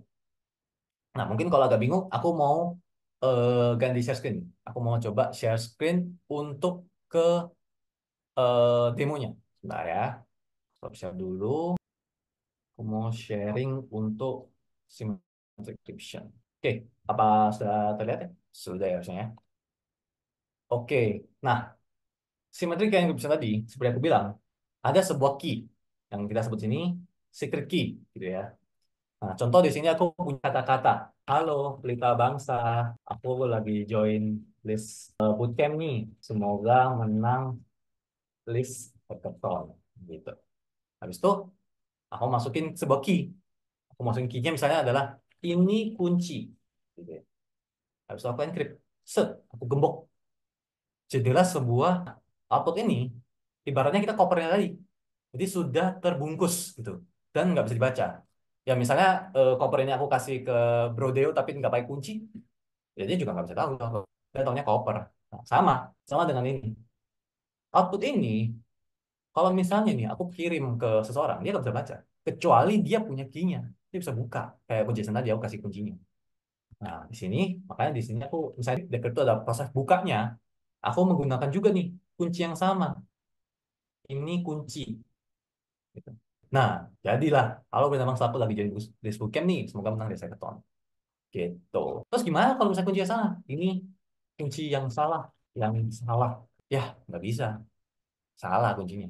Nah, mungkin kalau agak bingung, aku mau ganti share screen. Aku mau coba share screen untuk ke demonya. Sebentar ya, stop share dulu. Aku mau sharing untuk symmetric encryption. Oke, apa sudah terlihat ya? Sudah ya harusnya ya. Oke, nah symmetric encryption tadi, seperti aku bilang, ada sebuah key yang kita sebut sini secret key, gitu ya. Nah, contoh di sini aku punya kata-kata. Halo, Pelita Bangsa. Aku lagi join list bootcamp nih. Semoga menang list hackathon. Gitu. Habis itu, aku masukin sebuah key. Aku masukin key-nya misalnya adalah ini kunci. Gitu ya. Habis itu aku encrypt. Set, aku gembok. Jadilah sebuah output ini. Ibaratnya kita covernya tadi. Jadi sudah terbungkus gitu. Dan nggak bisa dibaca. Ya misalnya koper ini aku kasih ke Brodeo tapi nggak pakai kunci, ya dia juga nggak bisa tahu. Dia tahunya koper. Nah, sama dengan ini. Output ini, kalau misalnya nih aku kirim ke seseorang, dia nggak bisa baca. Kecuali dia punya key-nya. Dia bisa buka. Kayak aku Jason tadi, aku kasih kuncinya. Nah, di sini, makanya di sini aku, misalnya di Decrypt itu ada proses bukanya, aku menggunakan juga nih kunci yang sama. Ini kunci. Gitu. Nah, jadilah. Kalau memang aku lagi jadi di bootcamp nih, semoga menang di hackathon. Gitu. Terus gimana kalau misalnya kunci yang salah? Ini kunci yang salah, yang salah. Ya, nggak bisa. Salah kuncinya.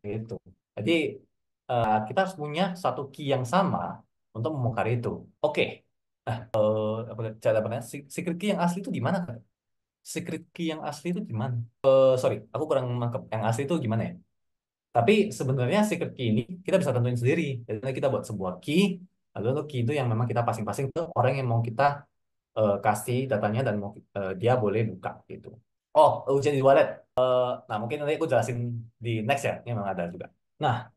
Gitu. Jadi kita harus punya satu key yang sama untuk membongkar itu. Oke. Cara bertanya, secret key yang asli itu di mana, kan? Secret key yang asli itu di mana? Sorry, aku kurang nangkep. Yang asli itu gimana ya? Tapi sebenarnya secret key ini kita bisa tentuin sendiri. Jadi nanti kita buat sebuah key, lalu untuk key itu yang memang kita pasing-pasing ke orang yang mau kita kasih datanya dan mau dia boleh buka gitu. Oh, ujian di wallet. Nah, mungkin nanti aku jelasin di next ya. Ini memang ada juga. Nah,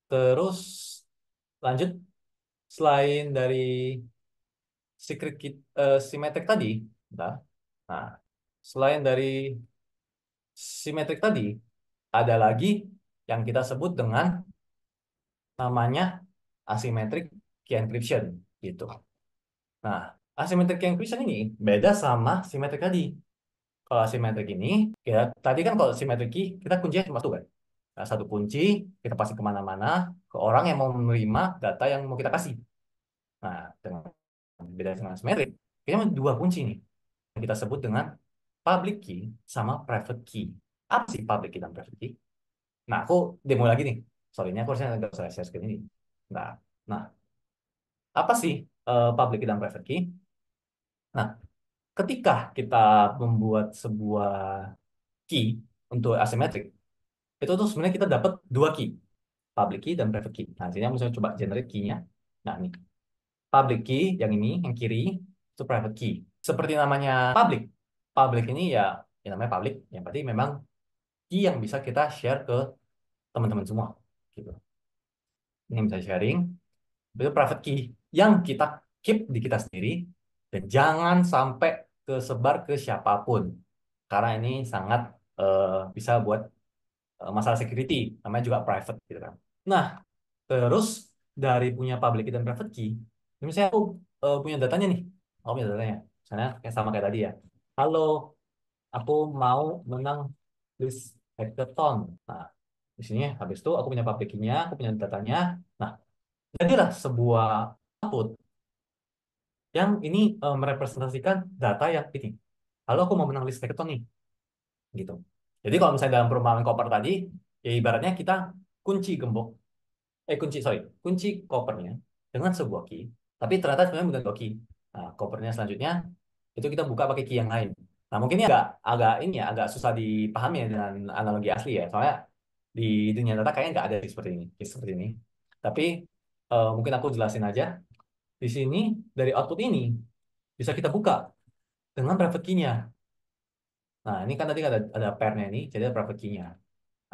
terus lanjut selain dari secret key symmetric tadi, bentar. Nah, selain dari symmetric tadi, ada lagi yang kita sebut dengan namanya asymmetric key encryption gitu. Nah, asymmetric key encryption ini beda sama symmetric tadi. Kalau asymmetric ini, ya tadi kan kalau symmetric key, kita kuncinya cuma satu kan. Nah, satu kunci, kita pasang kemana-mana, ke orang yang mau menerima data yang mau kita kasih. Nah, dengan beda dengan asymmetric, kita ada dua kunci nih. Yang kita sebut dengan public key sama private key. Apa sih public key dan private key? Nah, aku demo lagi nih. Sorry, ini aku harusnya nggak usah share screen ini. Nah, nah, apa sih public key dan private key? Nah, ketika kita membuat sebuah key untuk asymmetric, itu tuh sebenarnya kita dapat dua key, public key dan private key. Nah, sini aku misalnya coba generate key-nya. Nah, ini public key yang ini, yang kiri, itu private key. Seperti namanya public. Public ini ya, ya namanya public, yang berarti memang key yang bisa kita share ke teman-teman semua. Gitu. Ini bisa sharing. Itu private key yang kita keep di kita sendiri dan jangan sampai kesebar ke siapapun. Karena ini sangat bisa buat masalah security, namanya juga private gitu kan. Nah, terus dari punya public key dan private key, misalnya aku punya datanya nih, aku punya datanya, misalnya kayak sama kayak tadi ya. Halo, aku mau menang quiz hackathon. Nah, di sini habis itu aku punya public key-nya, aku punya datanya. Nah, jadilah sebuah output yang ini merepresentasikan data yang ini. Halo, aku mau menang list hackathon nih, gitu. Jadi kalau misalnya dalam perumpamaan koper tadi, ya ibaratnya kita kunci gembok kunci kopernya dengan sebuah key, tapi ternyata sebenarnya bukan dua key. Nah, kopernya selanjutnya itu kita buka pakai key yang lain. Nah, mungkin ini agak agak ini ya, agak susah dipahami ya dengan analogi asli ya. Soalnya di dunia nyata kayaknya nggak ada seperti ini, seperti ini. Tapi mungkin aku jelasin aja. Di sini dari output ini bisa kita buka dengan private key-nya. Nah, ini kan tadi ada pair-nya ini, jadi ada private key-nya.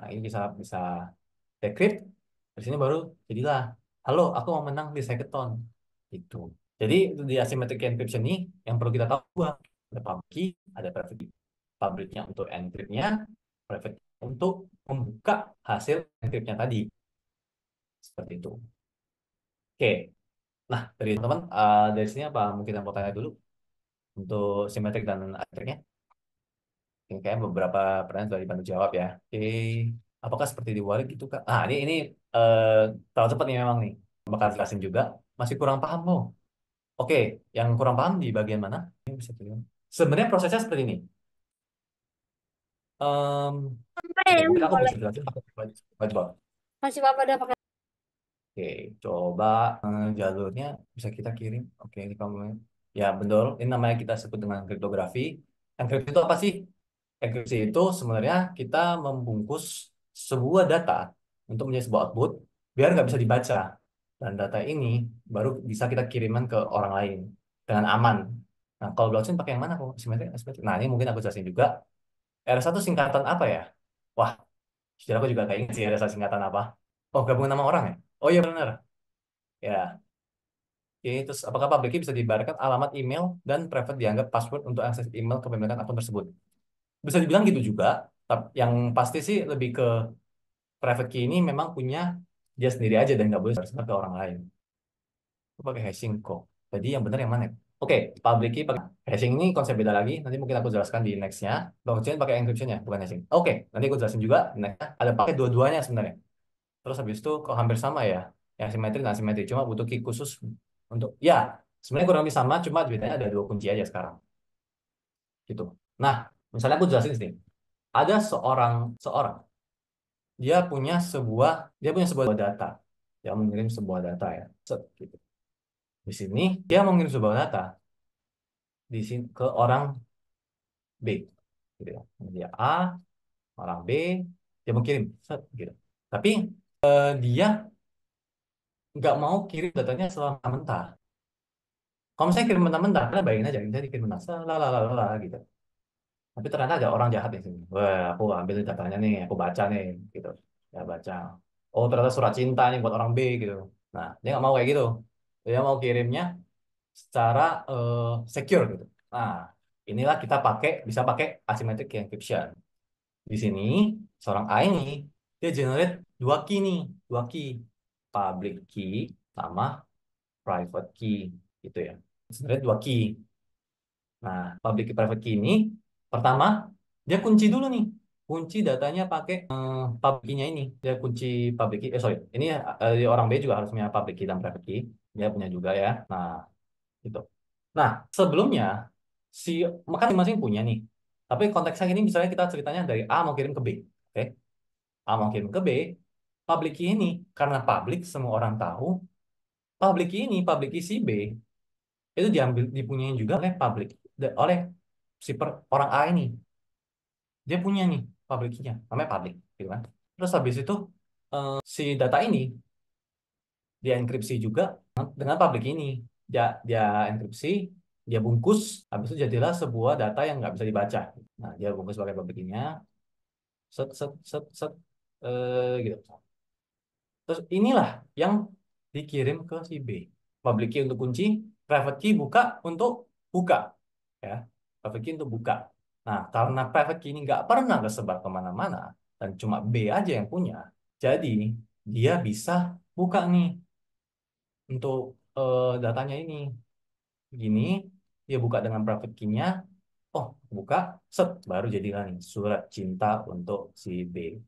Nah, ini bisa bisa decrypt. Di sini baru jadilah, halo, aku mau menang di hackathon. Gitu. Jadi di asymmetric encryption ini yang perlu kita tahu dua. Ada public key, ada private key. Public-nya untuk encrypt-nya, private key untuk membuka hasil encrypt-nya tadi. Seperti itu. Oke. Nah, dari teman-teman, dari sini apa mungkin yang mau tanya dulu untuk symmetric dan asymmetric-nya? Ini kayak beberapa pertanyaan sudah dibantu jawab ya. Oke. Apakah seperti di Wallet gitu, Kak? Ah, ini eh, terlalu cepat nih memang nih. Bakal jelasin juga. Masih kurang paham loh. Oke, yang kurang paham di bagian mana? Ini bisa tuh. Sebenarnya prosesnya seperti ini. Em, oke, mungkin aku Boleh bisa jelasin pakai whiteboard. kasih papa ada pakai. Oke, coba jalurnya bisa kita kirim. Oke, ini kamu. Ya, betul. Ini namanya kita sebut dengan kriptografi. Enkripsi itu apa sih? Enkripsi itu sebenarnya kita membungkus sebuah data untuk menjadi sebuah output biar nggak bisa dibaca. Dan data ini baru bisa kita kirimkan ke orang lain dengan aman. Nah, kalau blockchain pakai yang mana kok? Simetrik, asimetrik. Nah, ini mungkin aku jelasin juga. R1 singkatan apa ya? Wah, sejujurnya aku juga kayak ingat sih R1 singkatan apa. Oh, gabungan nama orang ya? Oh iya benar. Ya, oke, terus apakah public key bisa diibaratkan alamat email dan private dianggap password untuk akses email kepemilikan akun tersebut? Bisa dibilang gitu juga, tapi yang pasti sih lebih ke private key ini memang punya dia sendiri aja dan nggak boleh tersebar ke orang lain. Aku pakai hashing kok. Jadi yang benar yang mana? Oke, public key pakai hashing ini konsep beda lagi. Nanti mungkin aku jelaskan di nextnya. Blockchain pakai encryption ya, bukan hashing. Oke, nanti aku jelasin juga. Next, ada pakai dua-duanya sebenarnya. Terus habis itu kok hampir sama ya, yang simetri dan asimetri. Cuma butuh key khusus untuk ya sebenarnya kurang lebih sama, cuma bedanya ada dua kunci aja sekarang. Gitu. Nah, misalnya aku jelasin sini. Ada seorang seorang dia punya sebuah data. Dia mengirim sebuah data ya. Set, gitu. Di sini dia mengirim sebuah data di sini ke orang B gitu ya. Dia A, orang B, dia mengirim set, gitu. Tapi dia nggak mau kirim datanya selama mentah. Kalau misalnya kirim mentah-mentah, kalian bayangin aja, misalnya dikirim mentah, lalalala gitu. Tapi ternyata ada orang jahat di sini. Wah, aku ambil datanya nih, aku baca nih, gitu. Ya baca. Oh, ternyata surat cinta nih buat orang B gitu. Nah, dia nggak mau kayak gitu. Dia mau kirimnya secara secure gitu. Nah, inilah kita bisa pakai asymmetric encryption. Di sini, seorang A ini, dia generate dua key nih, dua key. Public key sama private key gitu ya. Generate dua key. Nah, public key private key ini pertama dia kunci dulu nih. Kunci datanya pakai public key-nya ini. Dia kunci public key. Sorry. Ini orang B juga harus punya public key dan private key. Dia punya juga ya. Nah, gitu. Nah, sebelumnya si maka masing-masing punya nih. Tapi konteksnya ini misalnya kita ceritanya dari A mau kirim ke B. Oke. A mau kirim ke B. Public key ini karena public semua orang tahu. Public key ini, public key si B itu dipunyain juga oleh public oleh orang A ini. Dia punya nih public key-nya, namanya public, gitu kan. Terus habis itu si data ini dia enkripsi juga dengan public ini. Dia enkripsi, dia bungkus, habis itu jadilah sebuah data yang nggak bisa dibaca. Nah, dia bungkus pakai public key-nya, set set set set gitu. Terus inilah yang dikirim ke si B. Public key untuk kunci, private key buka untuk buka, ya. Private key untuk buka. Nah, karena private key ini nggak pernah kesebar kemana-mana dan cuma B aja yang punya, jadi dia bisa buka nih untuk datanya ini. Gini, dia buka dengan private key-nya. Oh, buka, set, baru jadilah nih surat cinta untuk si B.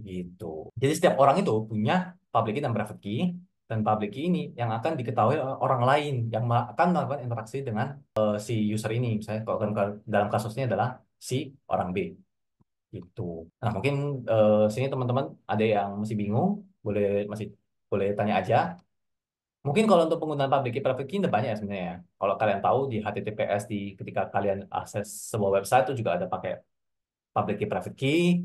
Gitu. Jadi setiap orang itu punya public key dan private key, dan public key ini yang akan diketahui oleh orang lain yang akan melakukan interaksi dengan si user ini. Misalnya kalau dalam kasus ini adalah si orang B. Gitu. Nah, mungkin sini teman-teman ada yang masih bingung, masih boleh tanya aja. Mungkin kalau untuk penggunaan public key private key ada banyak ya sebenarnya ya. Kalau kalian tahu di HTTPS ketika kalian akses sebuah website itu juga ada pakai public key private key.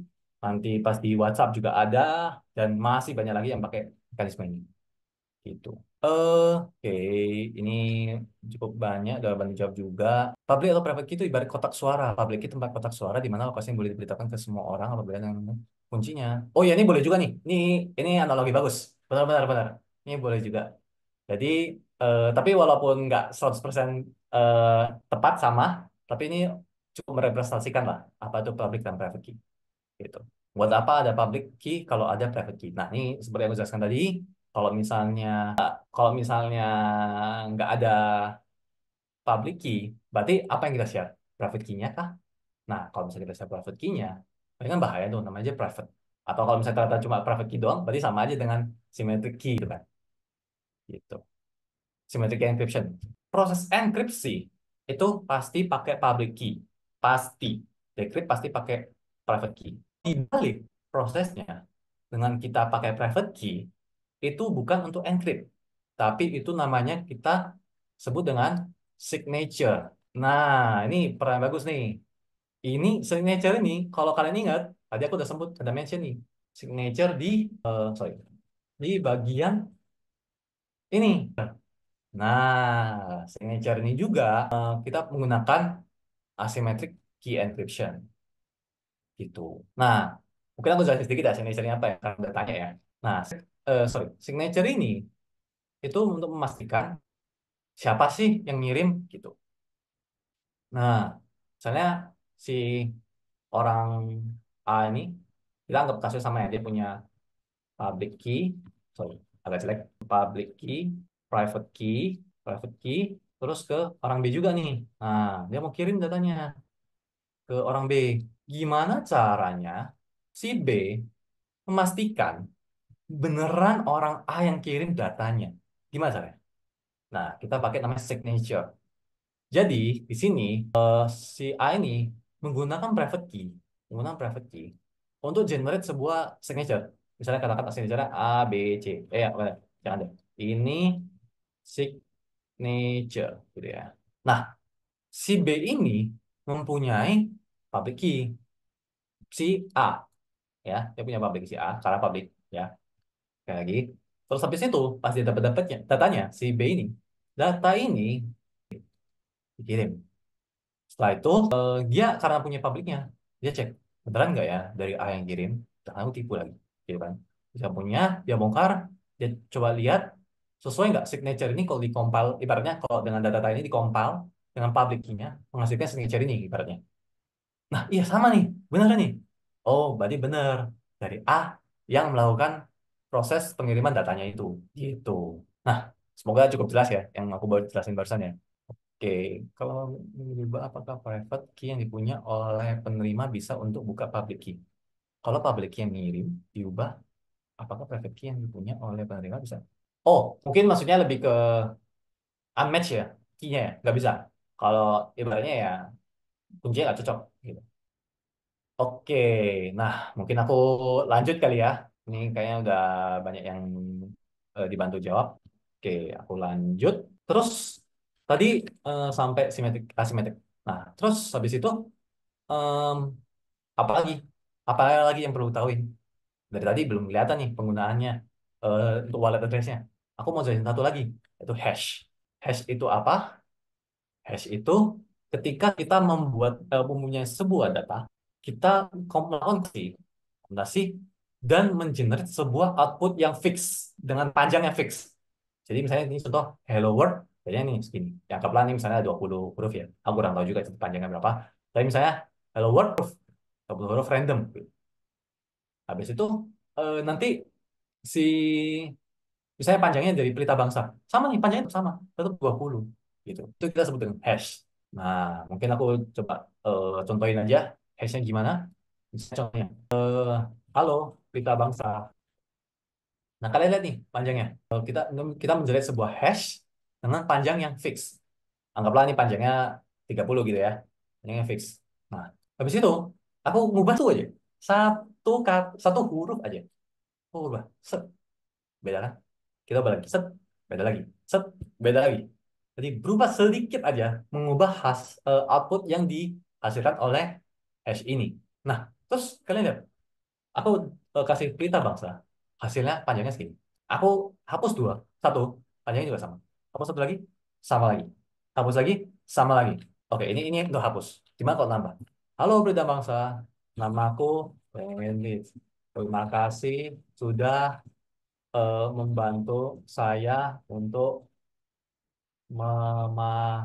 Nanti pas di WhatsApp juga ada, dan masih banyak lagi yang pakai mekanisme ini. Gitu. Oke, ini cukup banyak jawaban dijawab juga. Public atau private key itu ibarat kotak suara. Public key tempat kotak suara di mana lokasi yang boleh diberitakan ke semua orang apabila yang kuncinya. Oh ya, ini boleh juga nih. Ini analogi bagus. Benar, benar, benar. Ini boleh juga. Jadi, tapi walaupun nggak 100% eh, tepat sama, tapi ini cukup merepresentasikan lah apa itu public dan private key. Gitu. Buat apa ada public key kalau ada private key? Nah, ini seperti yang saya jelaskan tadi, kalau misalnya kalau misalnya nggak ada public key, berarti apa yang kita share? Private key-nya kah? Nah, kalau misalnya kita share private key-nya, ini kan bahaya tuh, namanya aja private. Atau kalau misalnya ternyata cuma private key doang, berarti sama aja dengan symmetric key gitu kan. Gitu. Symmetric key encryption. Proses enkripsi itu pasti pakai public key. Pasti. Decrypt pasti pakai private key. Di balik prosesnya, dengan kita pakai private key, itu bukan untuk encrypt. Tapi itu namanya kita sebut dengan signature. Nah, ini peran bagus nih. Ini signature ini, kalau kalian ingat, tadi aku udah sebut, ada mention nih. Signature sorry, di bagian ini. Nah, signature ini juga kita menggunakan asymmetric key encryption gitu. Nah, mungkin aku jelasin sedikit ya signature-nya apa ya, karena udah tanya ya. Nah, sorry, signature ini itu untuk memastikan siapa sih yang ngirim gitu. Nah, misalnya si orang A ini, kita anggap kasus sama ya, dia punya public key, sorry, agak jelek, public key, private key, private key, terus ke orang B juga nih. Nah, dia mau kirim datanya ke orang B. Gimana caranya si B memastikan beneran orang A yang kirim datanya? Gimana caranya? Nah, kita pakai namanya signature. Jadi, di sini si A ini menggunakan private key, untuk generate sebuah signature. Misalnya katakan signature A, B, C. Ya, boleh. Jangan deh. Ini signature, gitu ya. Nah, si B ini mempunyai public key, si A, ya. Dia punya public key si A, karena public, ya. Sekali lagi. Terus habis itu, pas dia dapat datanya, si B ini, data ini dikirim. Setelah itu dia karena punya pabriknya, dia cek beneran nggak ya dari A yang kirim, jangan aku tipu lagi, gitu kan? Dia punya, dia bongkar, dia coba lihat sesuai nggak signature ini kalau dikompil, ibaratnya kalau dengan data ini dikompil dengan public key-nya menghasilkan signature ini ibaratnya. Nah, iya sama nih, bener nih. Oh, berarti bener dari A yang melakukan proses pengiriman datanya itu, gitu. Nah, semoga cukup jelas ya yang aku baru jelasin barusan ya. Oke, kalau diubah apakah private key yang dipunya oleh penerima bisa untuk buka public key? Kalau public key yang ngirim diubah, apakah private key yang dipunya oleh penerima bisa? Oh, mungkin maksudnya lebih ke unmatched ya, key-nya ya, nggak bisa. Kalau ibaratnya ya kuncinya nggak cocok. Gitu. Oke, nah mungkin aku lanjut kali ya. Ini kayaknya udah banyak yang dibantu jawab. Oke, aku lanjut. Terus tadi sampai simetrik, asimetrik. Nah, terus habis itu em, apa lagi? Apa lagi yang perlu tahuin? Dari tadi belum kelihatan nih penggunaannya untuk wallet address-nya. Aku mau jelasin satu lagi, yaitu hash. Hash itu apa? Hash itu ketika kita mempunyai sebuah data, kita melakukan kombinasi dan mengenerate sebuah output yang fix dengan panjang yang fix. Jadi misalnya ini contoh hello world, kayaknya nih segini. Ya anggaplah ini misalnya 20 huruf ya. Aku kurang tahu juga panjangnya berapa. Tapi misalnya hello world 20 huruf random. Habis itu nanti si misalnya panjangnya dari pelita bangsa. Sama nih panjangnya sama, tetap 20 gitu. Itu kita sebut dengan hash. Nah, mungkin aku coba contohin aja hashnya gimana. Misalnya contohnya, halo pelita bangsa. Nah, kalian lihat nih panjangnya. Kita kita menjelaskan sebuah hash dengan panjang yang fix. Anggaplah ini panjangnya 30 gitu ya. Panjangnya fix. Nah, habis itu aku ngubah tuh aja. Satu huruf aja. Aku ubah. Set. Beda kan? Kita ubah lagi. Set. Beda lagi. Set. Beda lagi. Jadi berubah sedikit aja mengubah output yang dihasilkan oleh hash ini. Nah, terus kalian lihat. Aku kasih pelita bangsa. Hasilnya panjangnya segini. Aku hapus dua, satu, panjangnya juga sama. Hapus satu lagi, sama lagi. Hapus lagi, sama lagi. Oke, ini untuk hapus. Gimana kalau nambah? Halo pelita bangsa, namaku Wendy. Terima kasih sudah membantu saya untuk memahami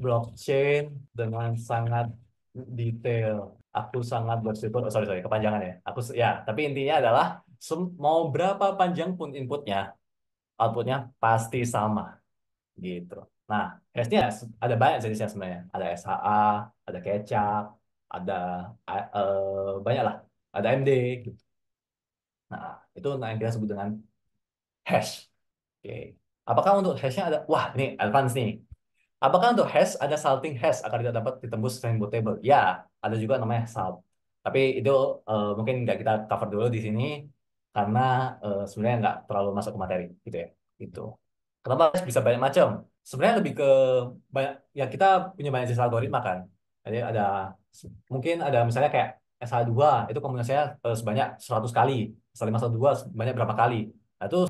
blockchain dengan sangat detail. Aku sangat bersyukur. Oh, sorry, sorry, kepanjangan ya. Ya, tapi intinya adalah mau berapa panjang pun inputnya, outputnya pasti sama gitu. Nah, hash-nya ada banyak jenisnya sebenarnya. Ada SHA, ada kecap, ada banyak lah. Ada MD gitu. Nah, itu yang kita sebut dengan hash. Oke. Apakah untuk hash-nya ada? Wah, ini advance nih. Apakah untuk hash ada salting hash agar tidak dapat ditembus rainbow table? Ya, ada juga namanya salt. Tapi itu mungkin nggak kita cover dulu di sini karena sebenarnya nggak terlalu masuk ke materi gitu ya. Itu. Kenapa hash bisa banyak macam? Sebenarnya lebih ke banyak ya kita punya banyak jenis algoritma kan. Jadi ada mungkin ada misalnya kayak SH2 itu kombinasinya sebanyak 100 kali. SH512 sebanyak berapa kali. Nah, itu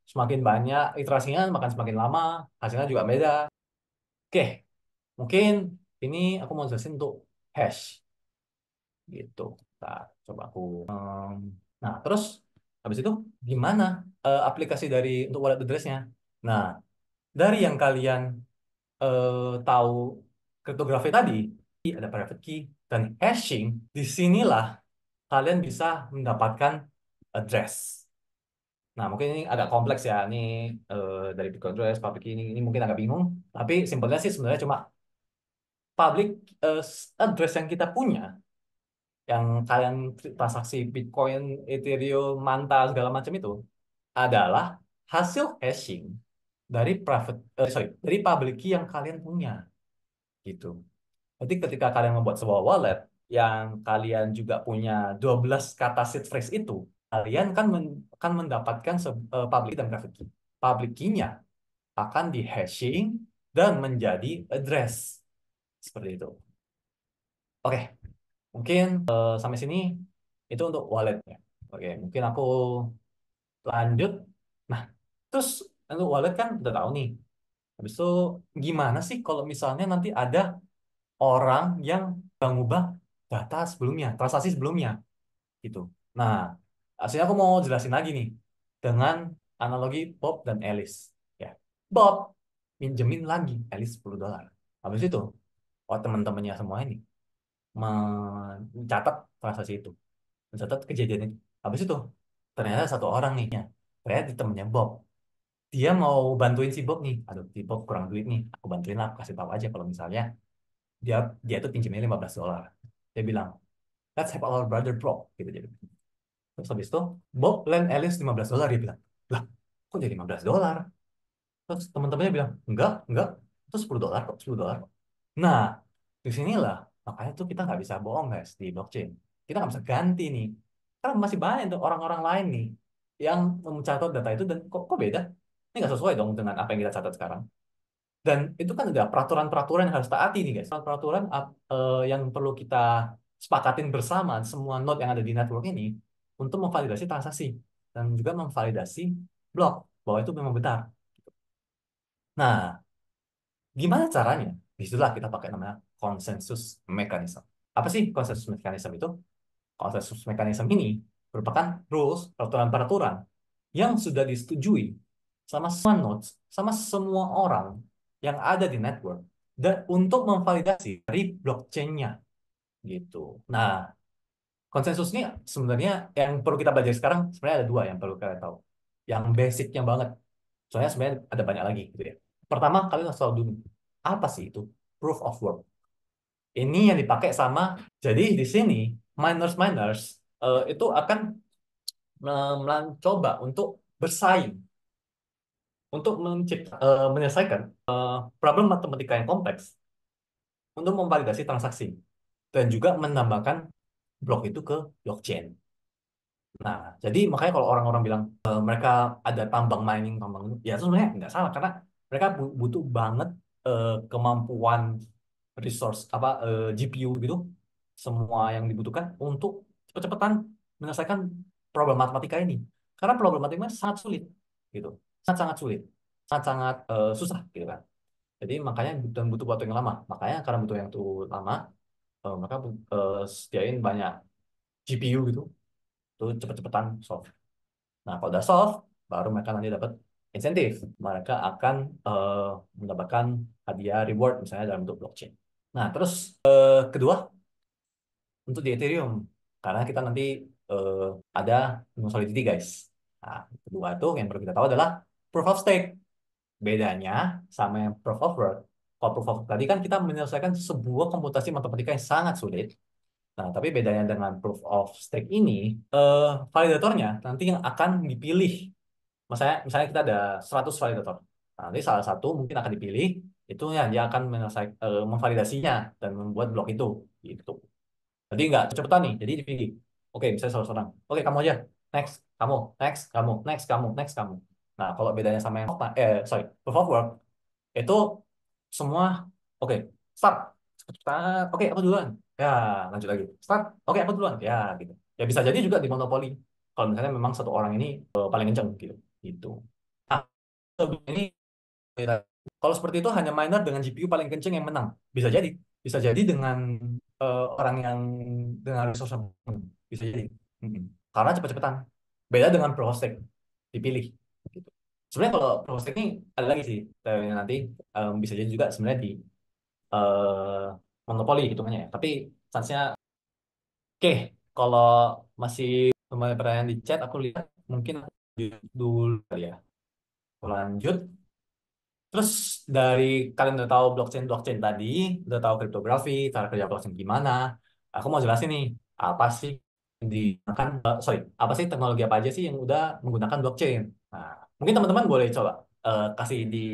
semakin banyak iterasinya makan semakin lama, hasilnya juga beda. Oke, mungkin ini aku mau jelasin untuk hash gitu. Nah, coba aku. Nah, terus habis itu gimana aplikasi dari untuk wallet address-nya? Nah, dari yang kalian tahu kriptografi tadi, ada private key dan hashing. Disinilah kalian bisa mendapatkan address. Nah, mungkin ini agak kompleks ya. Ini dari Bitcoin address, public key ini mungkin agak bingung. Tapi simpelnya sih sebenarnya cuma public eh, address yang kita punya, yang kalian transaksi Bitcoin, Ethereum, Manta segala macam itu adalah hasil hashing dari dari public key yang kalian punya gitu. Jadi ketika kalian membuat sebuah wallet yang kalian juga punya 12 kata seed phrase itu, kalian kan mendapatkan public key dan private key. Public key-nya akan di hashing dan menjadi address seperti itu. Oke, mungkin sampai sini itu untuk walletnya. Oke, mungkin aku lanjut. Nah, terus untuk wallet kan udah tahu nih. Habis itu gimana sih kalau misalnya nanti ada orang yang mengubah data sebelumnya, transaksi sebelumnya gitu. Nah, aslinya aku mau jelasin lagi nih dengan analogi Bob dan Alice. Ya, Bob minjemin lagi Alice $10. Habis itu, oh teman-temannya semua ini mencatat transaksi itu, mencatat kejadian itu. Habis itu, ternyata satu orang nih, ya, ternyata di temennya Bob. Dia mau bantuin si Bob nih. Aduh, si Bob kurang duit nih. Aku bantuin lah, aku kasih tahu aja kalau misalnya dia dia tuh pinjemnya $15. Dia bilang, let's help our brother bro. Gitu jadi. Terus habis itu, Bob lend Alice $15. Dia bilang, lah, kok jadi $15? Terus teman-temannya bilang, enggak. Itu $10 kok, $10 kok. Nah, di sinilah makanya tuh kita nggak bisa bohong guys di blockchain. Kita nggak bisa ganti nih. Karena masih banyak tuh orang-orang lain nih yang mencatat data itu dan kok beda? Ini nggak sesuai dong dengan apa yang kita catat sekarang. Dan itu kan ada peraturan-peraturan yang harus taati nih guys. Peraturan yang perlu kita sepakatin bersama semua node yang ada di network ini untuk memvalidasi transaksi dan juga memvalidasi blok bahwa itu memang benar. Nah, gimana caranya? Disitulah kita pakai namanya konsensus mechanism. Apa sih konsensus mechanism itu? Konsensus mechanism ini merupakan rules, peraturan-peraturan yang sudah disetujui sama semua nodes, sama semua orang yang ada di network dan untuk memvalidasi dari blockchain-nya gitu. Nah, konsensus ini sebenarnya yang perlu kita belajar sekarang sebenarnya ada dua yang perlu kalian tahu. Yang basicnya banget. Soalnya sebenarnya ada banyak lagi gitu ya. Pertama, kalian harus tahu dulu apa sih itu proof of work. Ini yang dipakai sama. Jadi di sini miners itu akan mencoba untuk bersaing untuk menyelesaikan problem matematika yang kompleks untuk memvalidasi transaksi dan juga menambahkan blok itu ke blockchain. Nah, jadi makanya kalau orang-orang bilang mereka ada tambang itu, ya itu sebenarnya nggak salah karena mereka butuh banget kemampuan resource apa GPU gitu semua yang dibutuhkan untuk cepet-cepetan menyelesaikan problem matematika ini. Karena problem matematika sangat sulit, gitu. Sangat-sangat sulit, sangat-sangat susah, gitu kan. Jadi makanya dan butuh waktu yang lama. Makanya karena butuh yang tuh lama, mereka sediain banyak GPU gitu, tuh cepet-cepetan solve. Nah, kalau udah solve, baru mereka nanti dapat insentif. Mereka akan eh, mendapatkan hadiah reward misalnya dalam bentuk blockchain. Nah, terus kedua untuk di Ethereum, karena kita nanti eh, ada solidity guys. Nah, kedua itu yang perlu kita tahu adalah proof of stake. Bedanya sama yang proof of work. Kalau proof of work tadi kan kita menyelesaikan sebuah komputasi matematika yang sangat sulit. Nah, tapi bedanya dengan proof of stake ini, validatornya nanti yang akan dipilih. Misalnya kita ada 100 validator. Nah, nanti salah satu mungkin akan dipilih, itu ya dia akan memvalidasinya dan membuat blok itu. Gitu. Jadi nggak kecepatan nih, jadi dipilih. Oke, misalnya salah seorang. Oke, kamu aja. Next, kamu. Next, kamu. Next, kamu. Next, kamu. Nah, kalau bedanya sama yang sorry, proof of work, itu semua, oke, start. Start. Oke, aku duluan. Ya, lanjut lagi. Start. Oke, aku duluan. Ya, gitu. Ya bisa jadi juga di monopoli. Kalau misalnya memang satu orang ini paling kenceng gitu. Gitu. Nah, ini kalau seperti itu hanya miner dengan GPU paling kenceng yang menang. Bisa jadi. Bisa jadi dengan orang yang dengan resource yang bisa jadi. Mm-mm. Karena cepet-cepetan. Beda dengan Prostek dipilih. Gitu. Sebenarnya kalau Prostek ini ada lagi sih teorinya nanti bisa jadi juga sebenarnya di eh, monopoli hitungannya ya. Tapi chance-nya oke. Kalau masih kembali pertanyaan di chat aku lihat mungkin aku lanjut dulu kali ya. Aku lanjut. Terus dari kalian udah tahu blockchain tadi, udah tahu kriptografi, cara kerja blockchain gimana. Aku mau jelasin nih, apa sih yang digunakan, apa sih teknologi apa aja sih yang udah menggunakan blockchain. Nah, mungkin teman-teman boleh coba kasih di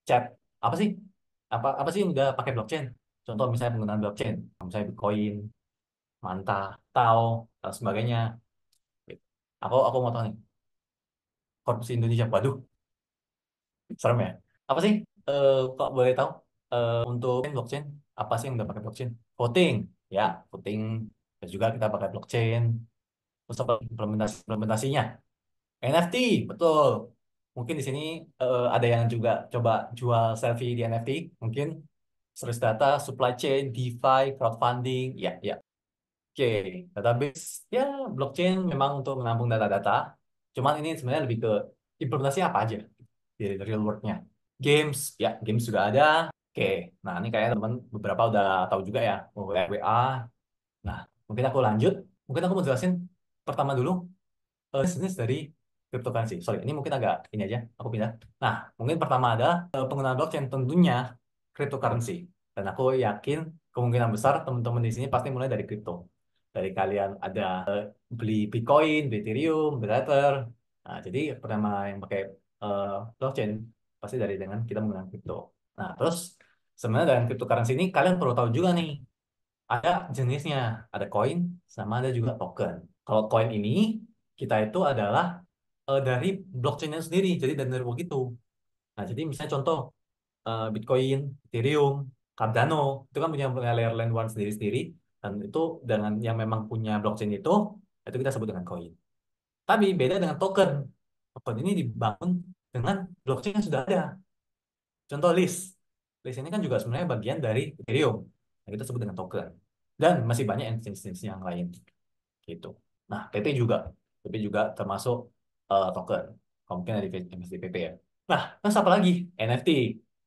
chat, apa sih, apa sih yang udah pakai blockchain? Contoh misalnya penggunaan blockchain, misalnya Bitcoin, Manta, Tao, dan sebagainya. Gitu. Aku mau tahu nih, Korupsi Indonesia. Waduh, serem ya. Apa sih? Kok boleh tahu? Untuk blockchain, apa sih yang udah pakai blockchain? Voting, ya, voting. Dan juga kita pakai blockchain. Terus apa implementasinya? NFT, betul. Mungkin di sini ada yang juga coba jual selfie di NFT, mungkin. Series data, supply chain, DeFi, crowdfunding, ya, ya. Oke, database, ya, blockchain memang untuk menampung data-data. Cuman ini sebenarnya lebih ke implementasi apa aja di real world-nya. Games, ya, games juga ada. Oke, nah ini kayaknya teman beberapa udah tahu juga ya, RWA. Nah, mungkin aku lanjut. Mungkin aku mau jelasin pertama dulu jenis dari cryptocurrency. Sorry, ini mungkin agak ini aja, aku pindah. Nah, mungkin pertama ada penggunaan blockchain tentunya cryptocurrency. Dan aku yakin kemungkinan besar teman-teman di sini pasti mulai dari crypto. Dari kalian ada beli Bitcoin, beli Ethereum, beli Ether. Nah, jadi pertama yang pakai eh, blockchain pasti dari dengan kita menggunakan crypto. Nah, terus sebenarnya dengan cryptocurrency ini kalian perlu tahu juga nih, ada jenisnya, ada koin sama ada juga token. Kalau koin ini kita itu adalah dari blockchain-nya sendiri, jadi dari network itu. Nah, jadi misalnya contoh Bitcoin, Ethereum, Cardano itu kan punya layer lain one sendiri-sendiri dan itu dengan yang memang punya blockchain itu kita sebut dengan koin. Tapi beda dengan token. Token ini dibangun dengan blockchain yang sudah ada. Contoh list. List ini kan juga sebenarnya bagian dari Ethereum. Nah, kita sebut dengan token. Dan masih banyak jenis-jenis yang lain gitu. Nah, PP juga termasuk token. Mungkin ada di PP ya. Nah, terus apa lagi? NFT.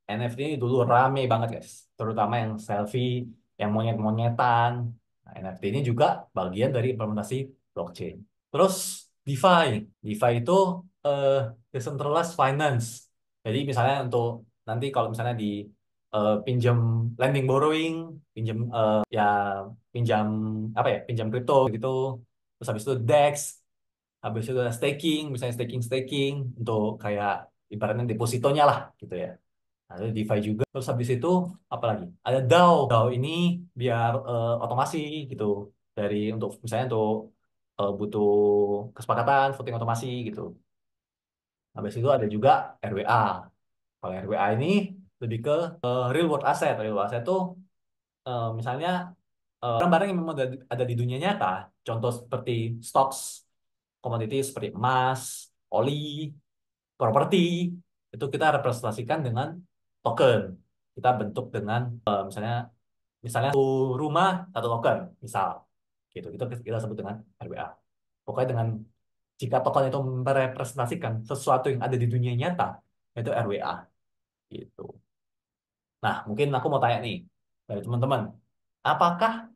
NFT ini dulu rame banget guys, terutama yang selfie, yang monyet-monyetan. Nah, NFT ini juga bagian dari implementasi blockchain. Terus DeFi. DeFi itu eh, decentralized finance. Jadi misalnya untuk nanti kalau misalnya di pinjam lending borrowing, pinjam ya pinjam apa ya, pinjam kripto gitu. Terus habis itu DEX, habis itu ada staking, misalnya staking untuk kayak ibaratnya depositonya lah gitu ya. Ada DeFi juga. Terus habis itu apa lagi? Ada DAO. DAO ini biar otomasi gitu. Dari untuk misalnya untuk butuh kesepakatan voting otomasi gitu. Habis itu ada juga RWA. Kalau RWA ini lebih ke real world asset. Real world asset itu misalnya barang-barang yang memang ada di dunia nyata, contoh seperti stocks, komoditi seperti emas, oli, properti, itu kita representasikan dengan token. Kita bentuk dengan misalnya misalnya satu rumah satu token, misal gitu. Itu kita sebut dengan RWA. Pokoknya dengan jika token itu merepresentasikan sesuatu yang ada di dunia nyata, itu RWA gitu. Nah, mungkin aku mau tanya nih dari teman-teman, apakah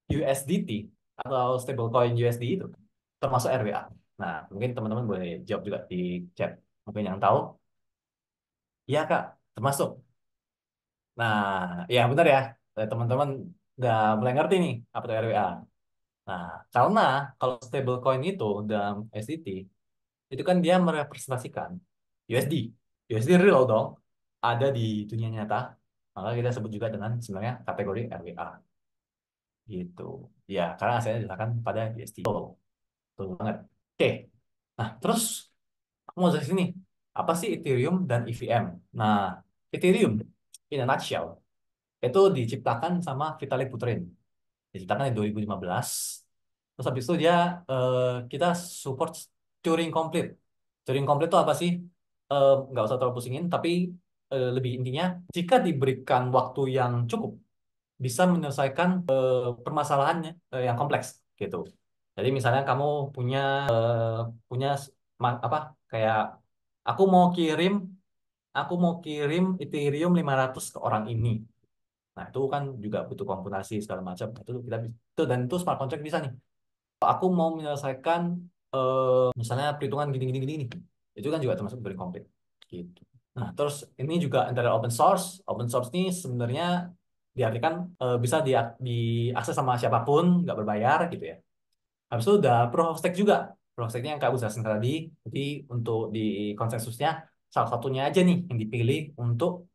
USDT atau stablecoin USD itu termasuk RWA? Nah, mungkin teman-teman boleh jawab juga di chat. Mungkin yang tahu, iya Kak, termasuk. Nah, ya benar ya. Teman-teman udah mulai ngerti nih apa itu RWA. Nah, karena kalau stablecoin itu dalam USDT, itu kan dia merepresentasikan USD. USD real dong, ada di dunia nyata. Maka kita sebut juga dengan sebenarnya kategori RWA. Gitu. Ya, karena hasilnya diserahkan pada USD. Betul, betul banget. Oke. Nah, terus aku mau dari sini. Apa sih Ethereum dan EVM? Nah, Ethereum, in a nutshell, itu diciptakan sama Vitalik Buterin. Diciptakan di 2015. Terus habis itu dia kita support Turing Complete. Turing Complete itu apa sih? Nggak usah terlalu pusingin, tapi lebih intinya, jika diberikan waktu yang cukup, bisa menyelesaikan permasalahannya yang kompleks gitu. Jadi misalnya kamu punya punya apa kayak aku mau kirim aku mau kirim Ethereum 500 ke orang ini. Nah, itu kan juga butuh komputasi segala macam. Itu kita itu dan itu smart contract bisa nih. Aku mau menyelesaikan misalnya perhitungan gini gini gini, gini. Itu kan juga termasuk very komplit gitu. Nah, terus ini juga antara open source. Open source ini sebenarnya diartikan bisa diakses sama siapapun, nggak berbayar gitu ya. Habis itu udah proof of stake juga. Proof of stake-nya yang Kak jelasin tadi. Jadi untuk di konsensusnya salah satunya aja nih yang dipilih untuk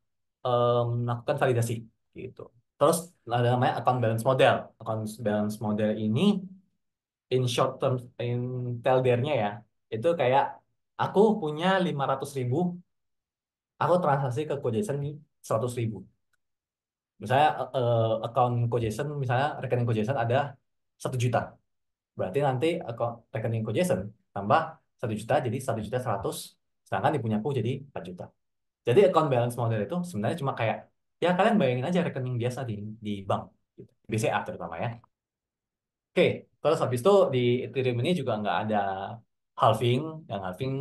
melakukan validasi gitu. Terus ada namanya account balance model. Account balance model ini in short term, in teldernya ya, itu kayak aku punya 500.000, aku transaksi ke Kojason 100.000. Misalnya account Kojason, misalnya rekening Kojason ada 1 juta. Berarti nanti rekening Kojason tambah 1 juta jadi 1.100.000. Sedangkan di punyaku jadi 4 juta. Jadi account balance model itu sebenarnya cuma kayak ya kalian bayangin aja rekening biasa di bank, gitu. BCA terutama ya. Oke, terus habis itu di Ethereum ini juga nggak ada halving, yang halving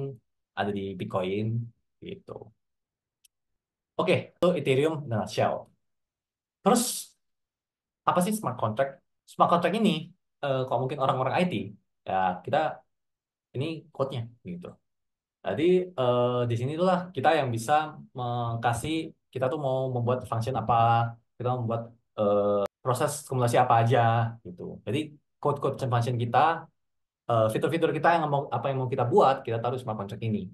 ada di Bitcoin gitu. Oke, itu Ethereum dan Shell. Terus apa sih smart contract? Smart contract ini, kalau mungkin orang-orang IT, ya kita ini code-nya gitu. Jadi di sini itulah kita yang bisa mengkasih kita tuh mau membuat function apa, kita mau membuat proses kumulasi apa aja gitu. Jadi code-code function kita, fitur-fitur kita yang mau apa yang mau kita buat, kita taruh smart contract ini.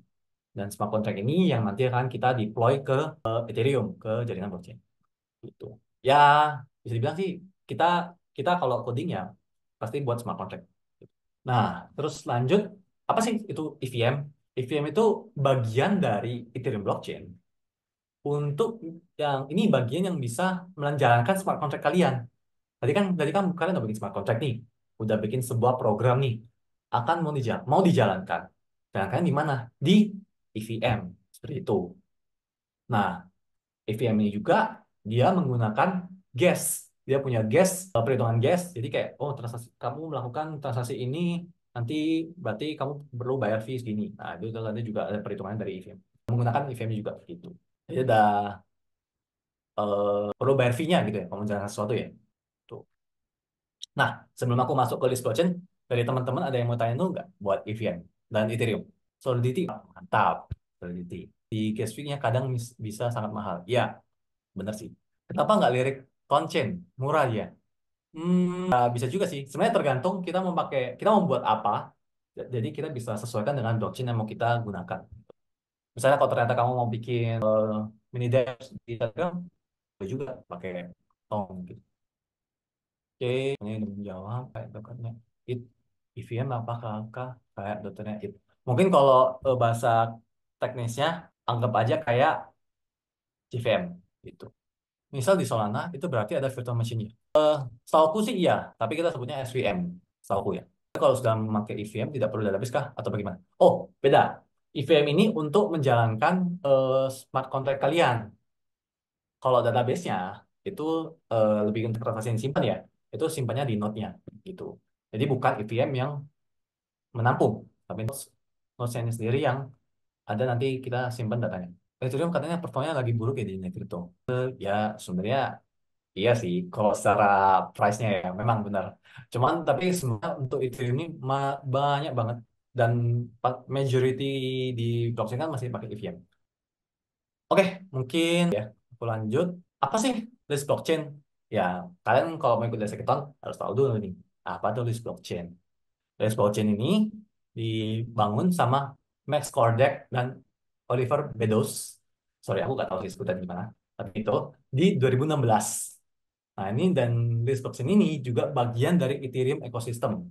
Dan smart contract ini yang nanti akan kita deploy ke Ethereum, ke jaringan blockchain gitu. Ya, bisa dibilang sih kita kita kalau coding ya pasti buat smart contract. Nah, terus lanjut, apa sih itu EVM? EVM itu bagian dari Ethereum blockchain untuk yang ini bagian yang bisa menjalankan smart contract kalian. Tadi kan kalian udah bikin smart contract nih, udah bikin sebuah program nih, akan mau dijalankan. Jalankan di mana? Di EVM seperti itu. Nah, EVM ini juga dia menggunakan gas. Dia punya gas, perhitungan gas. Jadi kayak, oh transaksi kamu melakukan transaksi ini nanti berarti kamu perlu bayar fee segini. Nah, itu nanti juga ada perhitungan dari EVM. Menggunakan EVM juga gitu. Jadi ada perlu bayar fee-nya gitu ya, kalau menjalankan sesuatu ya. Tuh. Nah, sebelum aku masuk ke list blockchain, dari teman-teman ada yang mau tanya dulu nggak buat EVM dan Ethereum? Solidity, mantap. Solidity. Di gas fee-nya kadang bisa sangat mahal. Ya, bener sih. Kenapa nggak lirik on-chain? Murah ya. Bisa juga sih. Sebenarnya tergantung kita mau buat apa. Jadi kita bisa sesuaikan dengan blockchain yang mau kita gunakan. Misalnya kalau ternyata kamu mau bikin mini dApps di Telegram, boleh juga pakai Tong gitu. Oke, ini udah menjawab kayak dokternya. It, EVM apa kakak? Kayak dokternya it. Mungkin kalau bahasa teknisnya, anggap aja kayak CVM gitu. Misal di Solana itu berarti ada virtual machine-nya. Setahu sih iya, tapi kita sebutnya SVM. Setahu ya. Kalau sudah memakai EVM tidak perlu database kah atau bagaimana? Oh, beda. EVM ini untuk menjalankan smart contract kalian. Kalau database-nya itu lebih untuk transaksi yang simpan ya. Itu simpannya di node-nya gitu. Jadi bukan EVM yang menampung, tapi nodes-nya sendiri yang ada nanti kita simpan datanya. Ethereum katanya performanya lagi buruk ya di crypto. Ya sebenarnya iya sih, kalau secara price-nya ya memang benar. Cuman tapi sebenarnya untuk Ethereum ini banyak banget dan majority di blockchain kan masih pakai EVM. Oke, mungkin ya aku lanjut. Apa sih list blockchain? Ya, kalian kalau mau ikut hackathon harus tahu dulu nih. Apa tuh list blockchain? List blockchain ini dibangun sama Max Kordek dan Oliver Bedos. Sorry, aku nggak tahu sih sebutan gimana. Tapi itu di 2016. Nah, ini dan list blockchain ini juga bagian dari Ethereum ecosystem.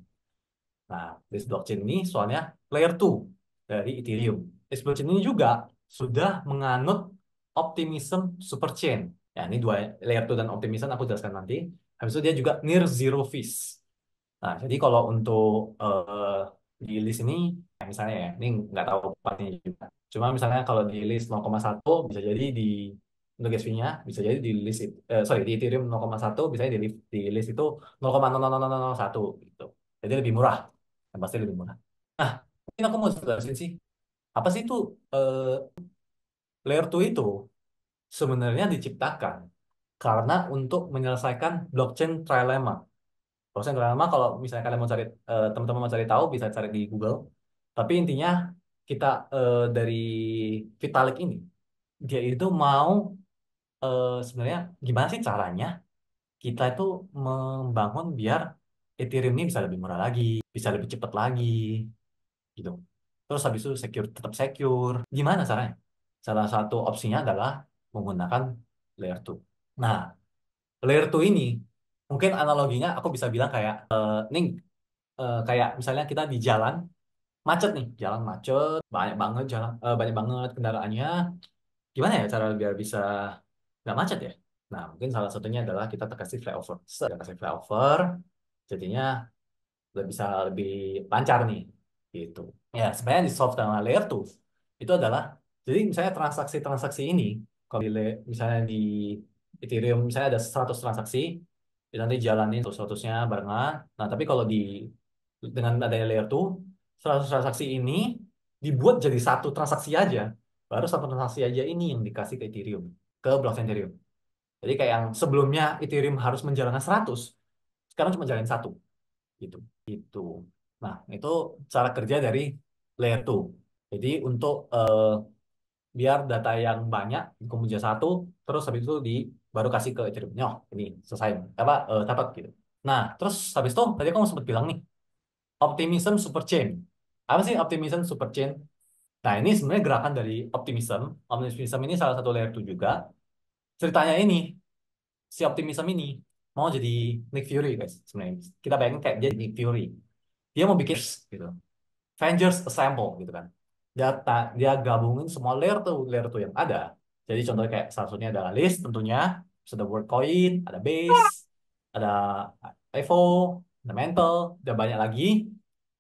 Nah, list blockchain ini soalnya layer 2 dari Ethereum. List blockchain ini juga sudah menganut optimism superchain. Ya, ini dua layer 2 dan optimism aku jelaskan nanti. Habis itu dia juga near zero fees. Nah, jadi kalau untuk di list ini, misalnya ya, ini nggak tahu pastinya juga. Cuma misalnya kalau di list 0,1 bisa jadi untuk gas fee-nya bisa jadi di list sorry di Ethereum 0,1 bisa jadi di list itu 0,00001 gitu. Jadi lebih murah. Yang pasti lebih murah. Nah, mungkin aku mau jelasin sih apa sih itu eh, layer 2 itu sebenarnya diciptakan karena untuk menyelesaikan blockchain trilemma. Blockchain trilemma kalau misalnya kalian mau cari teman-teman mau cari tahu bisa cari di Google. Tapi intinya kita dari Vitalik ini dia itu mau sebenarnya gimana sih caranya kita itu membangun biar Ethereum ini bisa lebih murah lagi, bisa lebih cepat lagi, gitu. Terus habis itu secure, tetap secure. Gimana caranya? Salah satu opsinya adalah menggunakan layer 2. Nah, layer 2 ini mungkin analoginya aku bisa bilang kayak nih kayak misalnya kita di jalan macet nih, jalan macet, banyak banget banyak banget kendaraannya. Gimana ya cara biar bisa nggak macet ya? Nah, mungkin salah satunya adalah kita kasih flyover. Kita kasih flyover, jadinya bisa lebih lancar nih, gitu. Ya, sebenarnya di soft dengan layer 2 itu adalah, jadi misalnya transaksi-transaksi ini, kalau misalnya di Ethereum, misalnya ada 100 transaksi, kita nanti jalanin 100-nya barengan. Nah, tapi kalau dengan adanya layer 2, 100 transaksi ini dibuat jadi satu transaksi aja. Baru satu transaksi aja ini yang dikasih ke Ethereum, ke blockchain Ethereum. Jadi kayak yang sebelumnya Ethereum harus menjalankan 100, sekarang cuma jalanin satu gitu. Gitu. Nah, itu cara kerja dari layer 2. Jadi untuk biar data yang banyak dikumpul jadi satu, terus habis itu baru kasih ke Ethereum. Nyoh, ini selesai. Apa dapat gitu. Nah, terus habis itu tadi kamu sempat bilang nih, optimism superchain. Apa sih optimism superchain? Nah, ini sebenarnya gerakan dari optimism. Optimism ini salah satu layer 2 juga. Ceritanya ini, si optimism ini mau jadi Nick Fury, guys. Sebenarnya kita bayangin kayak dia Nick Fury. Dia mau bikin gitu. Avengers Assemble gitu kan. Dia gabungin semua layer tuh yang ada. Jadi contohnya kayak salah satunya adalah list tentunya, terus ada Worldcoin, ada Base, ada Evo, ada Mantle, ada banyak lagi.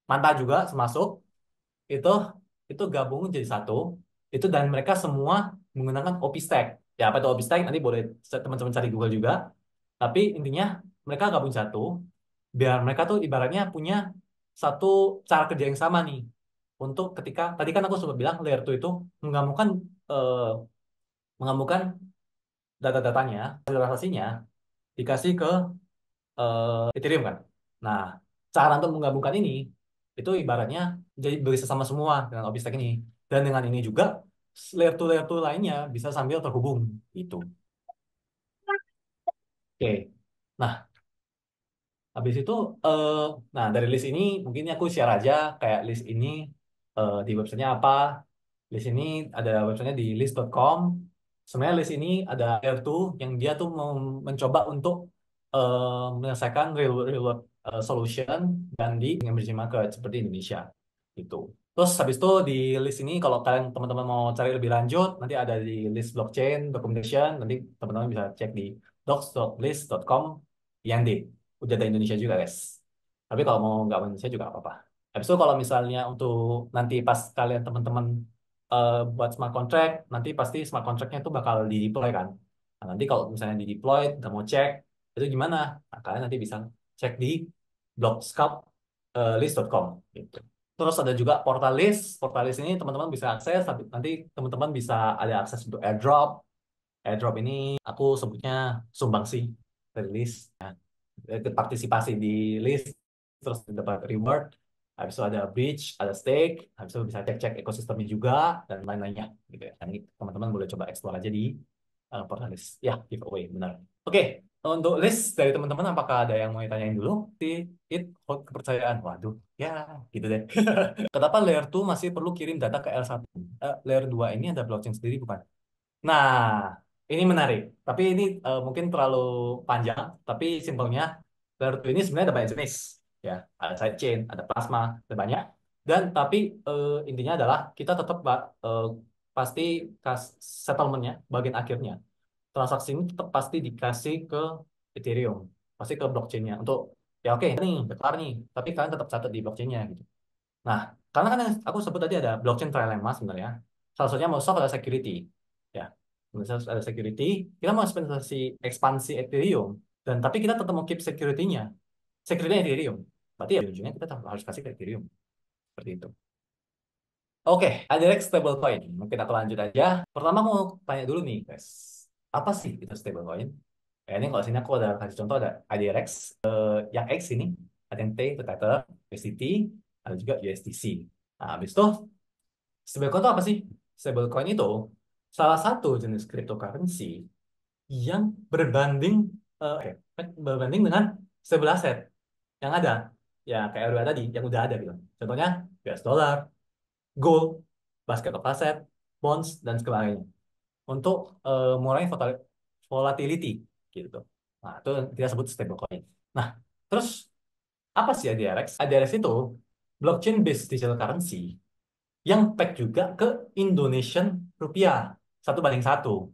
Manta juga termasuk itu gabung jadi satu. Itu dan mereka semua menggunakan OP Stack. Ya apa itu OP Stack nanti boleh teman-teman cari Google juga. Tapi intinya mereka gabung satu biar mereka tuh ibaratnya punya satu cara kerja yang sama nih untuk ketika tadi kan aku sempat bilang layer 2 itu menggabungkan eh, menggabungkan data-datanya, transaksinya dikasih ke Ethereum kan. Nah, cara untuk menggabungkan ini itu ibaratnya jadi bisa sama semua dengan OpenStack ini. Dan dengan ini juga layer 2 lainnya bisa sambil terhubung itu. Oke. Nah, habis itu eh nah dari list ini mungkin aku share aja kayak list ini di websitenya apa. List ini ada websitenya di list.com. Sebenarnya list ini ada layer 2 yang dia tuh mau mencoba untuk menyelesaikan real world solution dan di emerging market seperti Indonesia gitu. Terus habis itu di list ini kalau kalian teman-teman mau cari lebih lanjut nanti ada di list blockchain documentation nanti teman-teman bisa cek di docs.list.com IND. Udah ada Indonesia juga, guys. Tapi kalau mau nggak Indonesia juga nggak apa-apa. Habis itu kalau misalnya untuk nanti pas kalian teman-teman buat smart contract, nanti pasti smart contractnya itu bakal di-deploy kan. Nah, nanti kalau misalnya di-deploy, nggak mau cek, itu gimana? Nah, kalian nanti bisa cek di blogscout.list.com gitu. Terus ada juga portal list. Portal list ini teman-teman bisa akses, nanti teman-teman bisa ada akses untuk airdrop. Airdrop ini aku sebutnya sumbangsi dari list. Ikut partisipasi di list, terus dapat reward. Habis itu ada bridge, ada stake, habis itu bisa cek-cek ekosistemnya juga, dan lain-lainnya. Gitu ya. Nanti teman-teman boleh coba explore aja di portal list. Ya, giveaway, benar. Oke, untuk list dari teman-teman, apakah ada yang mau ditanyain dulu? Di it, hold kepercayaan. Waduh, ya gitu deh. Kenapa layer 2 masih perlu kirim data ke L1? Layer 2 ini ada blockchain sendiri, bukan? Nah, ini menarik. Tapi ini mungkin terlalu panjang. Tapi simpelnya, layer 2 ini sebenarnya ada banyak jenis. Ya, ada sidechain, ada plasma, ada banyak. Dan tapi intinya adalah kita tetap pasti settlementnya, bagian akhirnya. Transaksi ini tetap pasti dikasih ke Ethereum, pasti ke blockchainnya. Untuk ya oke nih, kelar nih. Tapi kalian tetap catat di blockchainnya gitu. Nah, karena kan yang aku sebut tadi ada blockchain trilemma sebenarnya. Salah satunya mau solve adalah security. Ya, misalnya ada security, kita mau ekspansi Ethereum, dan tapi kita tetap mau keep security-nya. Security Ethereum. Berarti ya ujungnya kita tetap harus kasih ke Ethereum. Seperti itu. Oke, IDX stablecoin. Mungkin aku lanjut aja. Pertama aku mau tanya dulu nih, guys. Apa sih itu stablecoin? Ini kalau sini aku ada kasih contoh ada IDX. Yang X ini, ada yang T itu Tether, USDT, ada juga USDC. Nah, habis itu stablecoin itu apa sih? Stablecoin itu salah satu jenis cryptocurrency yang berbanding dengan stable aset yang ada. Ya kayak RWA tadi, yang udah ada gitu. Contohnya US dollar, gold, basket of asset, bonds, dan sebagainya. Untuk mengurangi volatility gitu. Nah, itu kita sebut stablecoin. Nah, terus apa sih ADRX? ADRX itu blockchain based digital currency yang pack juga ke Indonesian rupiah 1:1.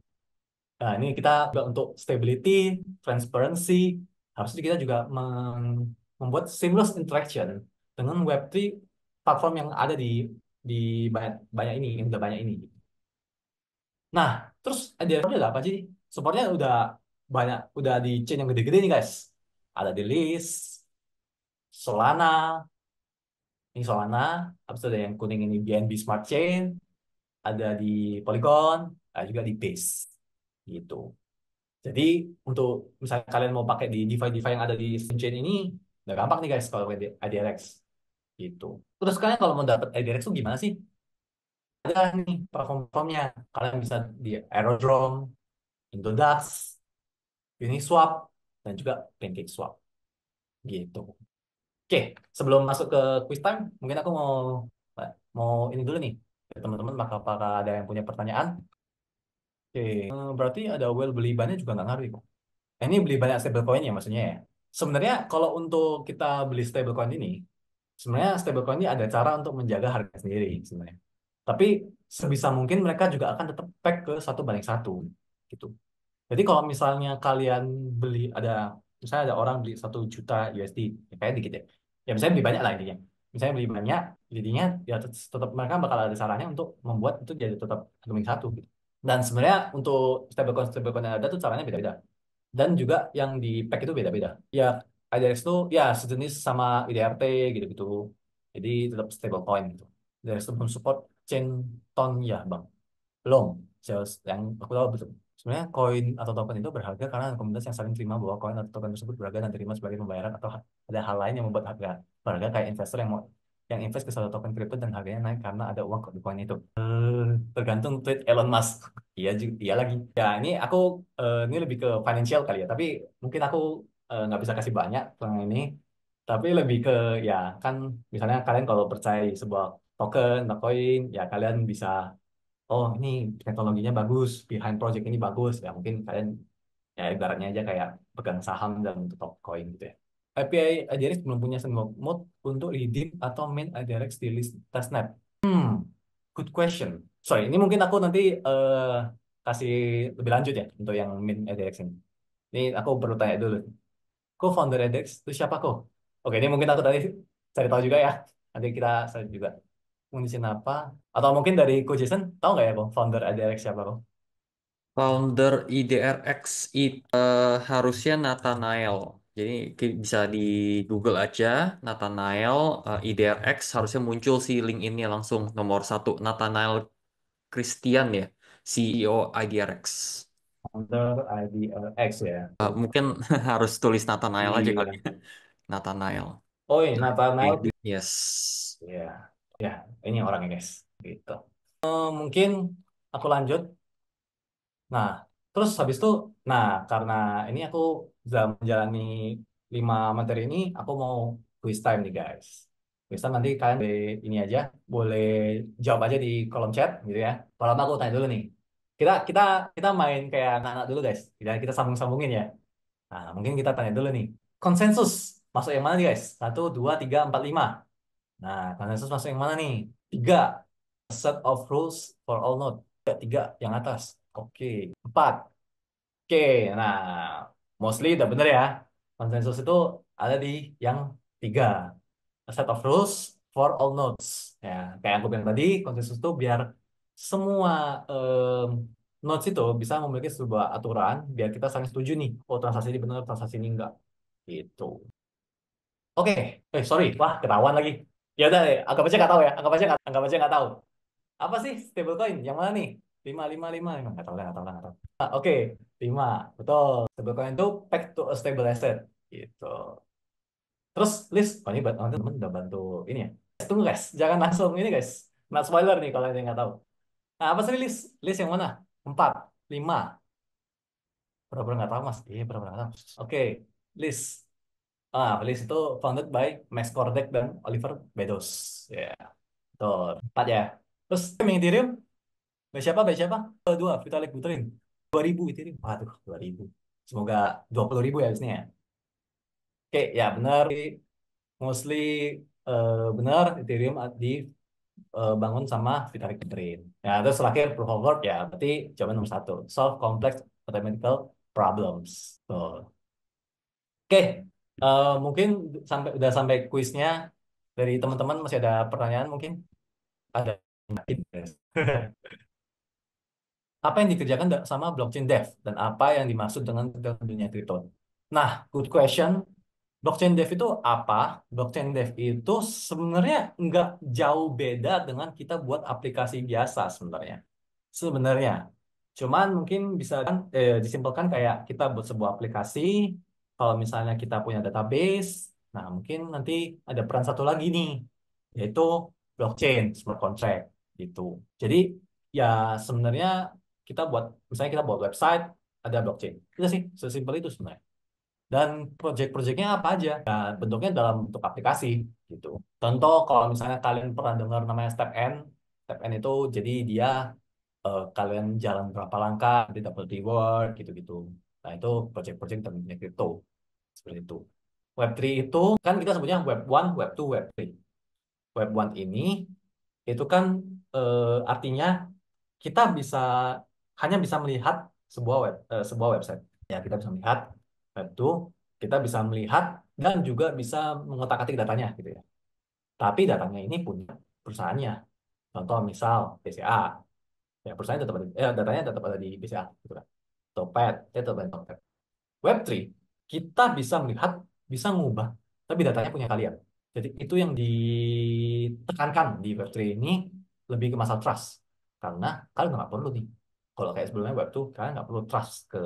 Nah, ini kita juga untuk stability, transparency, harusnya kita juga membuat seamless interaction dengan Web3 platform yang ada di banyak, banyak ini, yang udah banyak ini. Nah, terus ada apa sih? Supportnya udah banyak, udah di chain yang gede-gede nih guys. Ada di List, Solana, ini Solana, habis itu ada yang kuning ini BNB Smart Chain, ada di Polygon, ada juga di Base. Gitu. Jadi untuk misalnya kalian mau pakai di DeFi-DeFi yang ada di chain ini, udah gampang nih guys kalau pakai IDRX. Gitu. Terus kalian kalau mau dapat IDRX itu gimana sih? Ada nih platform-platformnya. Kalian bisa di Aerodrome, Indodax, Uniswap, dan juga PancakeSwap. Gitu. Oke, sebelum masuk ke quiz time, mungkin aku mau mau ini dulu nih. Teman-teman, apakah ada yang punya pertanyaan? Oke, berarti ada well beli bannya juga nggak ngaruh kok. Ini beli banyak stablecoin ya maksudnya ya. Sebenarnya kalau untuk kita beli stablecoin ini, sebenarnya stablecoin ini ada cara untuk menjaga harga sendiri sebenarnya. Tapi sebisa mungkin mereka juga akan tetap pack ke 1:1 gitu. Jadi kalau misalnya kalian beli misalnya ada orang beli 1 juta USD, ya kayak dikit ya. Ya misalnya beli banyak lah intinya. Misalnya beli banyak, jadinya ya tetap mereka bakal ada caranya untuk membuat itu jadi tetap 1:1 gitu. Dan sebenarnya untuk stablecoin yang ada tuh caranya beda-beda. Dan juga yang di pack itu beda-beda. Ya IDX itu ya sejenis sama IDRT gitu-gitu. Jadi tetap stablecoin gitu. IDX itu belum support chain ton ya bang. Belum. Sales yang aku tahu betul. Sebenarnya koin atau token itu berharga karena komunitas yang saling terima bahwa koin atau token tersebut berharga dan terima sebagai pembayaran atau ada hal lain yang membuat harga berharga kayak investor yang invest ke satu token kripto dan harganya naik karena ada uang di koin itu. Tergantung tweet Elon Musk. Iya juga, iya lagi. Ya ini aku ini lebih ke financial kali ya. Tapi mungkin aku nggak bisa kasih banyak tentang ini. Tapi lebih ke ya kan misalnya kalian kalau percaya sebuah token atau koin ya kalian bisa oh ini teknologinya bagus, behind project ini bagus, ya mungkin kalian ya ibaratnya aja kayak pegang saham dalam top coin gitu ya. API Ajax belum punya sandbox mode untuk redeem atau main Ajax di list testnet. Good question. Sorry, ini mungkin aku nanti kasih lebih lanjut ya untuk yang main Ajax ini. Ini aku perlu tanya dulu. Co-founder edX itu siapa kok? Oke, ini mungkin aku tadi cari tahu juga ya. Nanti kita cari juga. Ngurusin apa? Atau mungkin dari Ko Jason, tahu nggak ya kok founder edX siapa kok? Founder IDRX itu harusnya Nathanael. Jadi bisa di Google aja Nathanael IDRX harusnya muncul si link ini langsung nomor satu Nathanael Christian ya, CEO IDRX. Founder IDX ya. Mungkin harus tulis Nathanael aja kali Iya. ya. Nathanael. Oh, ini Nathanael. Oke. Yes. Ya, ya, ini orangnya guys. Gitu. Mungkin aku lanjut. Nah, terus habis itu, nah karena ini aku sudah menjalani 5 materi ini, aku mau quiz time nih guys. Quiz time nanti kalian boleh ini aja, boleh jawab aja di kolom chat gitu ya. Kalau aku tanya dulu nih. Kita kita kita main kayak anak-anak dulu guys. Kita sambung-sambungin ya. Nah, mungkin kita tanya dulu nih. Konsensus masuk yang mana nih guys? Satu, dua, tiga, empat, lima. Nah, konsensus masuk yang mana nih? Tiga. Set of rules for all node. Tiga yang atas. Oke. Empat. Oke, nah mostly udah bener ya. Konsensus itu ada di yang tiga. A set of rules for all nodes. Ya, kayak aku bilang tadi, konsensus itu biar semua nodes itu bisa memiliki sebuah aturan biar kita saling setuju nih. Oh, transaksi ini benar, transaksi ini enggak. Gitu. Oke, sorry, wah ketahuan lagi. Ya udah, anggap aja nggak tahu ya. Anggap aja nggak tahu. Apa sih stablecoin? Yang mana nih? Lima, lima, lima, lima. Nggak tahu lah, nggak tahu lah, nggak tahu. Oke, lima, betul. Stablecoin itu pegged to a stable asset, gitu. Terus list, oh ini teman udah bantu ini ya. Tunggu guys, jangan langsung ini guys. Not spoiler nih kalau yang nggak tahu. Nah, apa sih list? List yang mana? Empat, lima. Pura-pura nggak tahu mas. Iya, pura-pura nggak tahu. Oke, list. List itu founded by Max Kordek dan Oliver Bedos. Ya, betul. Empat ya. Terus Ethereum, by siapa? Dua, Vitalik Buterin. 2000 Ethereum. Waduh, 2000. Semoga 20.000 ya bisnya. Oke, ya benar. Mostly benar Ethereum dibangun sama Vitalik Buterin. Ya, terus terakhir proof of work ya berarti jawaban nomor satu. Solve complex mathematical problems. Tuh. Oke, mungkin udah sampai kuisnya dari teman-teman masih ada pertanyaan mungkin ada. Apa yang dikerjakan sama blockchain dev dan apa yang dimaksud dengan dunia kripto? Nah, good question. Blockchain dev itu apa? Blockchain dev itu sebenarnya nggak jauh beda dengan kita buat aplikasi biasa sebenarnya. Sebenarnya. Cuman mungkin bisa kan disimpulkan kayak kita buat sebuah aplikasi, kalau misalnya kita punya database, nah mungkin nanti ada peran satu lagi nih, yaitu blockchain, smart contract gitu. Jadi ya sebenarnya kita buat, misalnya kita buat website, ada blockchain. Itu sih, sesimpel itu sebenarnya. Dan project-projectnya apa aja? Ya, bentuknya dalam bentuk aplikasi gitu. Contoh kalau misalnya kalian pernah dengar namanya Step N, Step N itu jadi dia kalian jalan berapa langkah, nanti dapat reward, gitu-gitu. Nah, itu project-project dalam dunia crypto. Seperti itu. Web3 itu kan kita sebutnya Web 1, Web 2, Web 3. Web 1 ini itu kan artinya kita hanya bisa melihat sebuah website. Ya, kita bisa melihat Web 2, kita bisa melihat dan juga bisa mengotak-atik datanya gitu ya. Tapi datanya ini punya perusahaannya. Contoh misal BCA. Ya, perusahaan tetap ada, datanya tetap ada di BCA gitu kan. Topet, tetap ada di Topet. Web 3, kita bisa melihat, bisa ngubah, tapi datanya punya kalian. Jadi itu yang ditekankan di Web 3 ini lebih ke masalah trust. Karena kalian nggak perlu nih. Kalau kayak sebelumnya Web 2, kalian nggak perlu trust ke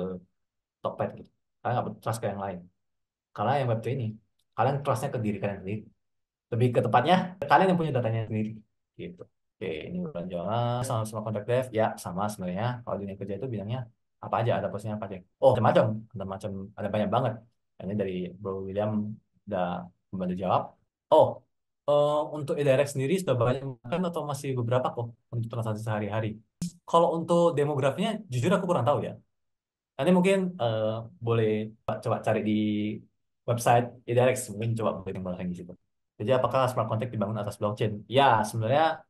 Topet gitu. Kalian nggak perlu trust ke yang lain. Karena yang Web 3 ini, kalian trustnya ke diri kalian sendiri. Lebih ke tepatnya, kalian yang punya datanya sendiri. Gitu. Oke, ini bulan Jawa sama kontrak dev ya sama sebenarnya kalau di dunia kerja itu bilangnya apa aja ada posnya apa aja. Oh, macam-macam, ada banyak banget. Ini dari Bro William udah membantu jawab. Oh, untuk indirect sendiri sudah banyak kan atau masih beberapa kok untuk transaksi sehari-hari. Kalau untuk demografinya jujur aku kurang tahu ya. Nanti mungkin boleh coba cari di website indirect mungkin coba boleh timbulkan di situ. Jadi apakah smart contract dibangun atas blockchain? Ya, sebenarnya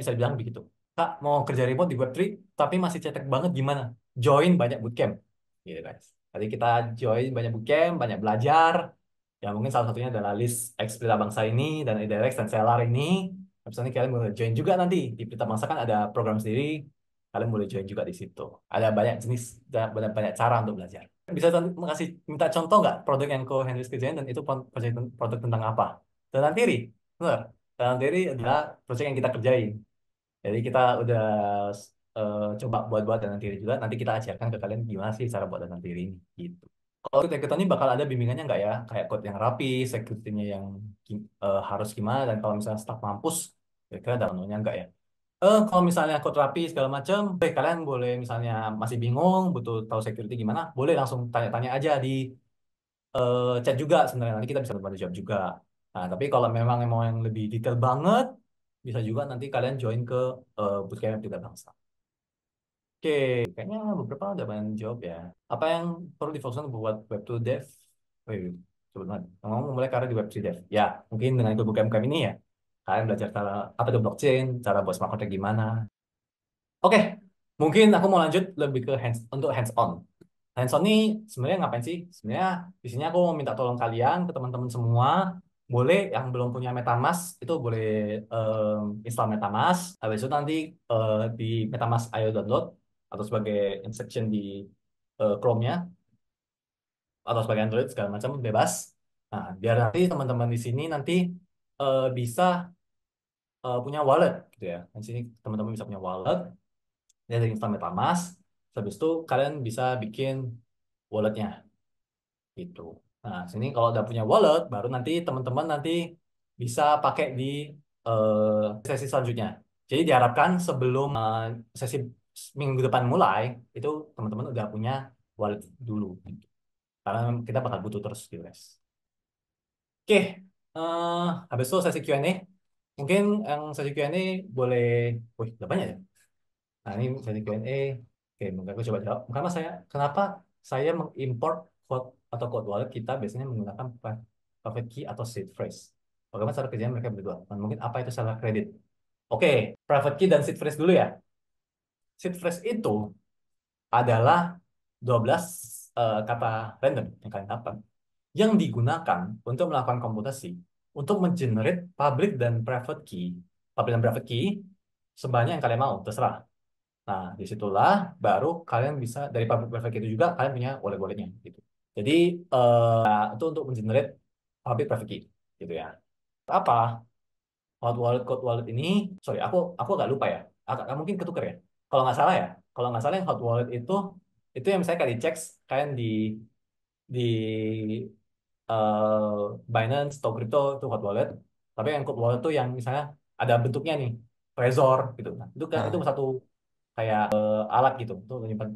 bisa dibilang begitu. Kak, mau kerja remote di Web3, tapi masih cetek banget gimana? Join banyak bootcamp. Gitu, guys. Tadi kita join banyak bootcamp, banyak belajar. Ya mungkin salah satunya adalah list X Pelita Bangsa ini dan IDX dan Selar ini. Habis ini kalian boleh join juga nanti di Pelita Bangsa kan ada program sendiri. Kalian boleh join juga di situ. Ada banyak jenis, ada banyak, banyak cara untuk belajar. Bisa kasih minta contoh nggak produk yang Ko Henry kerjain dan itu proyek produk tentang apa? Data Diri, benar. Data Diri adalah proyek yang kita kerjain. Jadi kita udah coba buat-buat data diri juga. Nanti kita ajarkan ke kalian gimana sih cara buat data diri ini. Gitu. Kalau kita ini bakal ada bimbingannya nggak ya? Kayak code yang rapi, security-nya yang harus gimana, dan kalau misalnya staff mampus, kira-kira download-nya nggak ya? Kalau misalnya code rapi segala macam, kalian boleh misalnya masih bingung, butuh tahu security gimana, boleh langsung tanya-tanya aja di chat juga sebenarnya. Nanti kita bisa bantu jawab juga. Nah, tapi kalau memang mau yang lebih detail banget, bisa juga nanti kalian join ke bootcamp kita bangsa. Oke, kayaknya beberapa udah banyak jawab ya. Apa yang perlu difokuskan buat web 2 dev? Wih, coba banget. Ngomong mulai karir di web 3 dev. Ya, mungkin dengan ikut bootcamp ini ya, kalian belajar cara apa itu blockchain, cara buat smart contract gimana. Oke, mungkin aku mau lanjut lebih ke untuk hands on. Hands on ini sebenarnya ngapain sih? Sebenarnya di sini aku mau minta tolong kalian ke teman-teman semua, boleh yang belum punya MetaMask itu boleh install MetaMask. Habis itu nanti di MetaMask ayo download atau sebagai instruction di Chrome-nya atau sebagai Android segala macam bebas. Nah, biar nanti teman-teman di sini nanti bisa punya wallet gitu ya. Di sini teman-teman bisa punya wallet dari install MetaMask. Habis itu kalian bisa bikin walletnya gitu. Nah, sini kalau udah punya wallet, baru nanti teman-teman nanti bisa pakai di sesi selanjutnya. Jadi diharapkan sebelum sesi minggu depan mulai, itu teman-teman udah punya wallet dulu. Karena kita bakal butuh terus di US. Oke, habis itu sesi Q&A. Mungkin yang sesi Q&A boleh, wih, udah banyak ya. Nah, ini sesi Q&A. Oke, mungkin aku coba jawab. Kenapa saya mengimport code atau code wallet kita biasanya menggunakan private key atau seed phrase? Bagaimana cara kerjanya mereka berdua? Dan mungkin apa itu seller credit? Oke, private key dan seed phrase dulu ya. Seed phrase itu adalah 12 kata random yang kalian dapat yang digunakan untuk melakukan komputasi untuk mengenerate public dan private key sebanyak yang kalian mau, terserah. Nah, disitulah baru kalian bisa dari public private key itu juga kalian punya wallet-walletnya gitu. Jadi itu untuk mengenerate public private key gitu ya. Apa hot wallet code wallet ini? Sorry, aku agak lupa ya. Agak mungkin ketukar ya. Kalau nggak salah ya, kalau nggak salah yang hot wallet itu yang misalnya kalian cek kalian di Binance atau crypto itu hot wallet. Tapi yang cold wallet tuh yang misalnya ada bentuknya nih, Trezor gitu. Nah, itu kan itu Nah, satu kayak alat gitu untuk menyimpan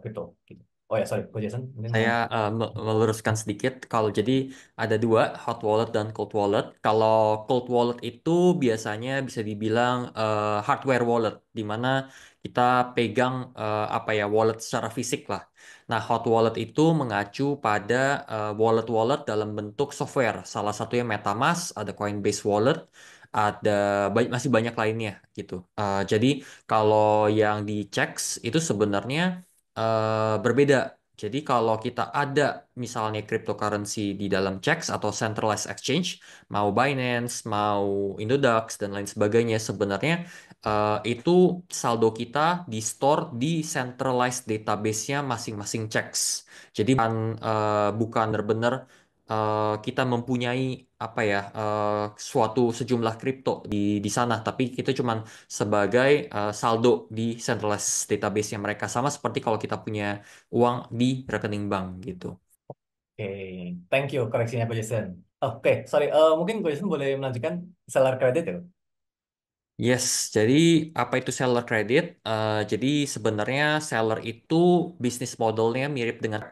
crypto gitu. Oh ya, sorry, Ko Jason mungkin mau. saya meluruskan sedikit. Kalau jadi ada dua, hot wallet dan cold wallet. Kalau cold wallet itu biasanya bisa dibilang hardware wallet, di mana kita pegang apa ya wallet secara fisik lah. Nah, hot wallet itu mengacu pada wallet-wallet dalam bentuk software. Salah satunya MetaMask, ada Coinbase Wallet, ada masih banyak lainnya gitu. Jadi kalau yang di checks itu sebenarnya berbeda. Jadi kalau kita ada misalnya cryptocurrency di dalam checks atau centralized exchange, mau Binance, mau Indodax dan lain sebagainya, sebenarnya itu saldo kita di store di centralized database-nya masing-masing checks. Jadi bukan benar-benar kita mempunyai apa ya suatu sejumlah kripto di sana, tapi kita cuma sebagai saldo di centralized database yang mereka sama seperti kalau kita punya uang di rekening bank gitu. Oke, thank you koreksinya Ko Jason. Oke, sorry, mungkin Ko Jason boleh melanjutkan seller credit ya? Yes, jadi apa itu seller credit? Jadi sebenarnya seller itu bisnis modelnya mirip dengan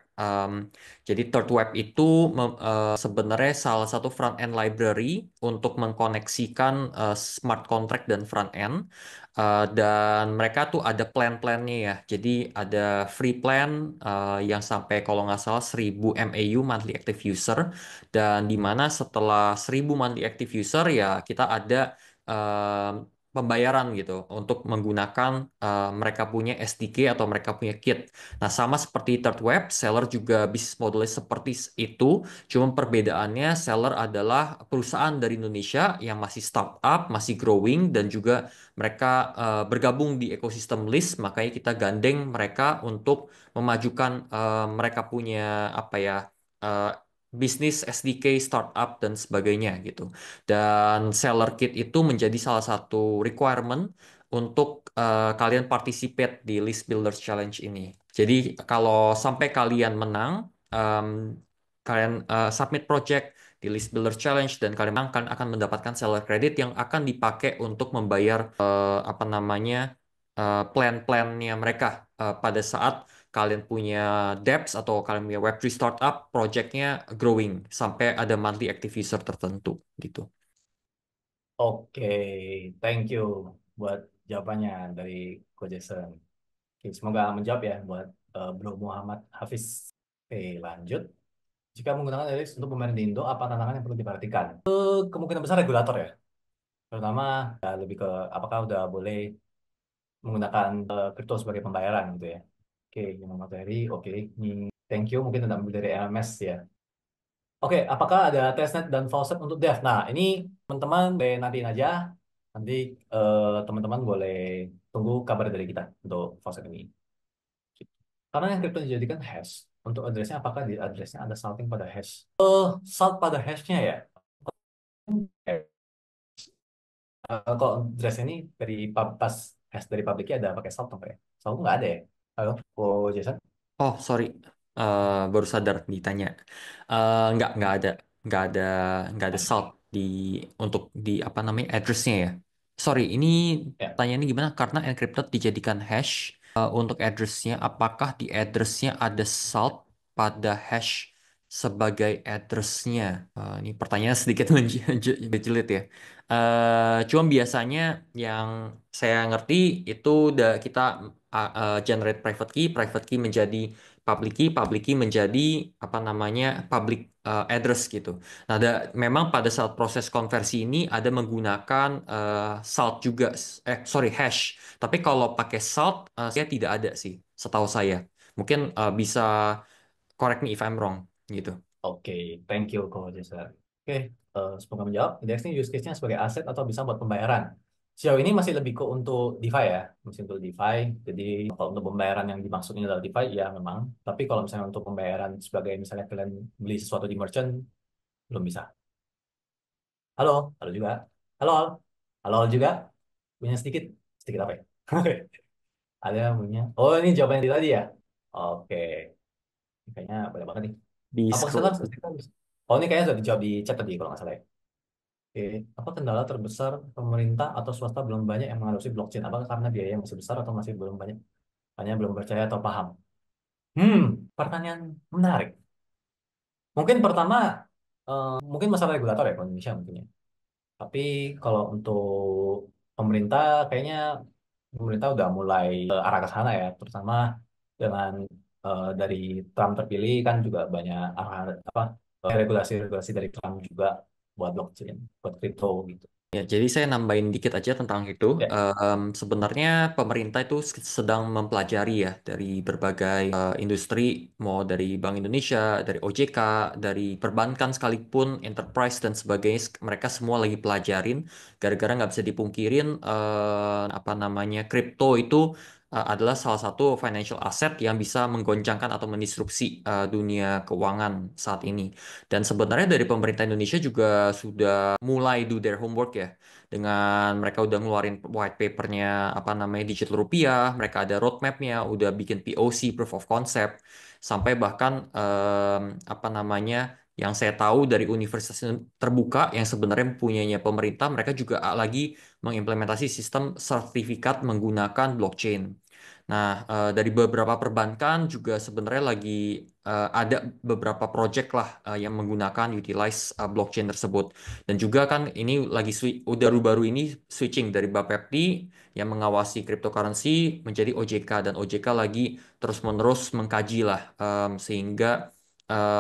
jadi Third Web itu sebenarnya salah satu front end library untuk mengkoneksikan smart contract dan front end. Dan mereka tuh ada plan-plannya ya. Jadi ada free plan yang sampai kalau nggak salah 1000 MAU monthly active user, dan di mana setelah 1000 monthly active user ya kita ada pembayaran gitu untuk menggunakan mereka punya SDK atau mereka punya kit. Nah, sama seperti Third Web, seller juga bisnis modelnya seperti itu, cuma perbedaannya seller adalah perusahaan dari Indonesia yang masih startup, masih growing dan juga mereka bergabung di ekosistem list, makanya kita gandeng mereka untuk memajukan mereka punya apa ya eh, bisnis SDK, startup dan sebagainya gitu. Dan seller kit itu menjadi salah satu requirement untuk kalian participate di List Builders Challenge ini. Jadi kalau sampai kalian menang, em, kalian submit project di List Builders Challenge dan kalian menang, kalian akan mendapatkan seller credit yang akan dipakai untuk membayar apa namanya plan-plannya mereka pada saat kalian punya dApps atau kalian punya Web3 startup, projectnya growing sampai ada monthly active user tertentu gitu. Oke, thank you buat jawabannya dari Coach Jason. Oke, semoga menjawab ya buat Bro Muhammad Hafiz. Oke, lanjut. Jika menggunakan Elis untuk pemain di Indo, apa tantangan yang perlu diperhatikan? Kemungkinan besar regulator ya. Terutama ya, lebih ke apakah udah boleh menggunakan kripto sebagai pembayaran gitu ya. Oke, yang materi, oke. Ini thank you, mungkin tidak ambil dari LMS ya. Oke, apakah ada testnet dan faucet untuk dev? Nah, ini teman-teman boleh nantiin aja. Nanti teman-teman boleh tunggu kabar dari kita untuk faucet ini. Karena yang kripto dijadikan hash, untuk addressnya apakah di addressnya ada salting pada hash? Salt pada hashnya ya. Kalau address ini dari pas hash dari publiknya ada pakai salt apa ya? Salt nggak ada ya? Halo, Jason? Oh, sorry. Baru sadar ditanya. Nggak ada, nggak ada, nggak ada salt di untuk di apa namanya addressnya ya. Sorry, ini Ya. tanya ini gimana? Karena encrypted dijadikan hash untuk addressnya. Apakah di addressnya ada salt pada hash sebagai addressnya? Ini pertanyaan sedikit menjelit ya. Cuma biasanya yang saya ngerti itu udah kita generate private key menjadi public key menjadi apa namanya public address gitu. Nah, memang pada saat proses konversi ini ada menggunakan salt juga, sorry hash. Tapi kalau pakai salt, saya tidak ada sih, setahu saya. Mungkin bisa correct me if I'm wrong gitu. Oke, thank you, Coach Jason. Oke, semoga menjawab. Index ini use case-nya sebagai aset atau bisa buat pembayaran. Sejauh ini masih lebih ke untuk DeFi ya, masih untuk DeFi. Jadi kalau untuk pembayaran yang dimaksud ini adalah DeFi, ya memang. Tapi kalau misalnya untuk pembayaran sebagai misalnya kalian beli sesuatu di merchant, belum bisa. Halo, halo juga. Halo, halo, halo halo juga. Punya sedikit, sedikit apa ya? Ada yang punya. Oh, ini jawaban yang tadi ya. Oke, ini kayaknya banyak banget nih. Di Apa scroll. kesalahan? Oh, ini kayaknya sudah dijawab di chat tadi kalau nggak salah ya. Oke, apa kendala terbesar pemerintah atau swasta belum banyak yang mengadopsi blockchain? Apakah karena biaya yang masih besar atau masih belum banyak, hanya belum percaya atau paham? Hmm, pertanyaan menarik. Mungkin pertama, mungkin masalah regulator ya, kalau Indonesia mungkin ya. Tapi kalau untuk pemerintah, kayaknya pemerintah udah mulai arah ke sana ya, terutama dengan dari Trump terpilih kan juga banyak arah apa regulasi-regulasi dari Trump juga buat blockchain, buat kripto gitu. Ya, jadi saya nambahin dikit aja tentang itu. Ya, Sebenarnya pemerintah itu sedang mempelajari ya dari berbagai industri, mau dari Bank Indonesia, dari OJK, dari perbankan sekalipun, enterprise dan sebagainya, mereka semua lagi pelajarin. Gara-gara nggak bisa dipungkirin, apa namanya, kripto itu adalah salah satu financial asset yang bisa menggoncangkan atau mendisrupsi dunia keuangan saat ini. Dan sebenarnya dari pemerintah Indonesia juga sudah mulai do their homework ya. Dengan mereka udah ngeluarin white papernya apa namanya digital rupiah, mereka ada roadmapnya, udah bikin POC proof of concept, sampai bahkan apa namanya yang saya tahu dari universitas terbuka yang sebenarnya punyanya pemerintah, mereka juga lagi mengimplementasi sistem sertifikat menggunakan blockchain. Nah, dari beberapa perbankan juga sebenarnya lagi ada beberapa project lah yang menggunakan utilize blockchain tersebut. Dan juga kan ini lagi udah baru-baru ini switching dari Bapepti yang mengawasi cryptocurrency menjadi OJK dan OJK lagi terus-menerus mengkaji lah sehingga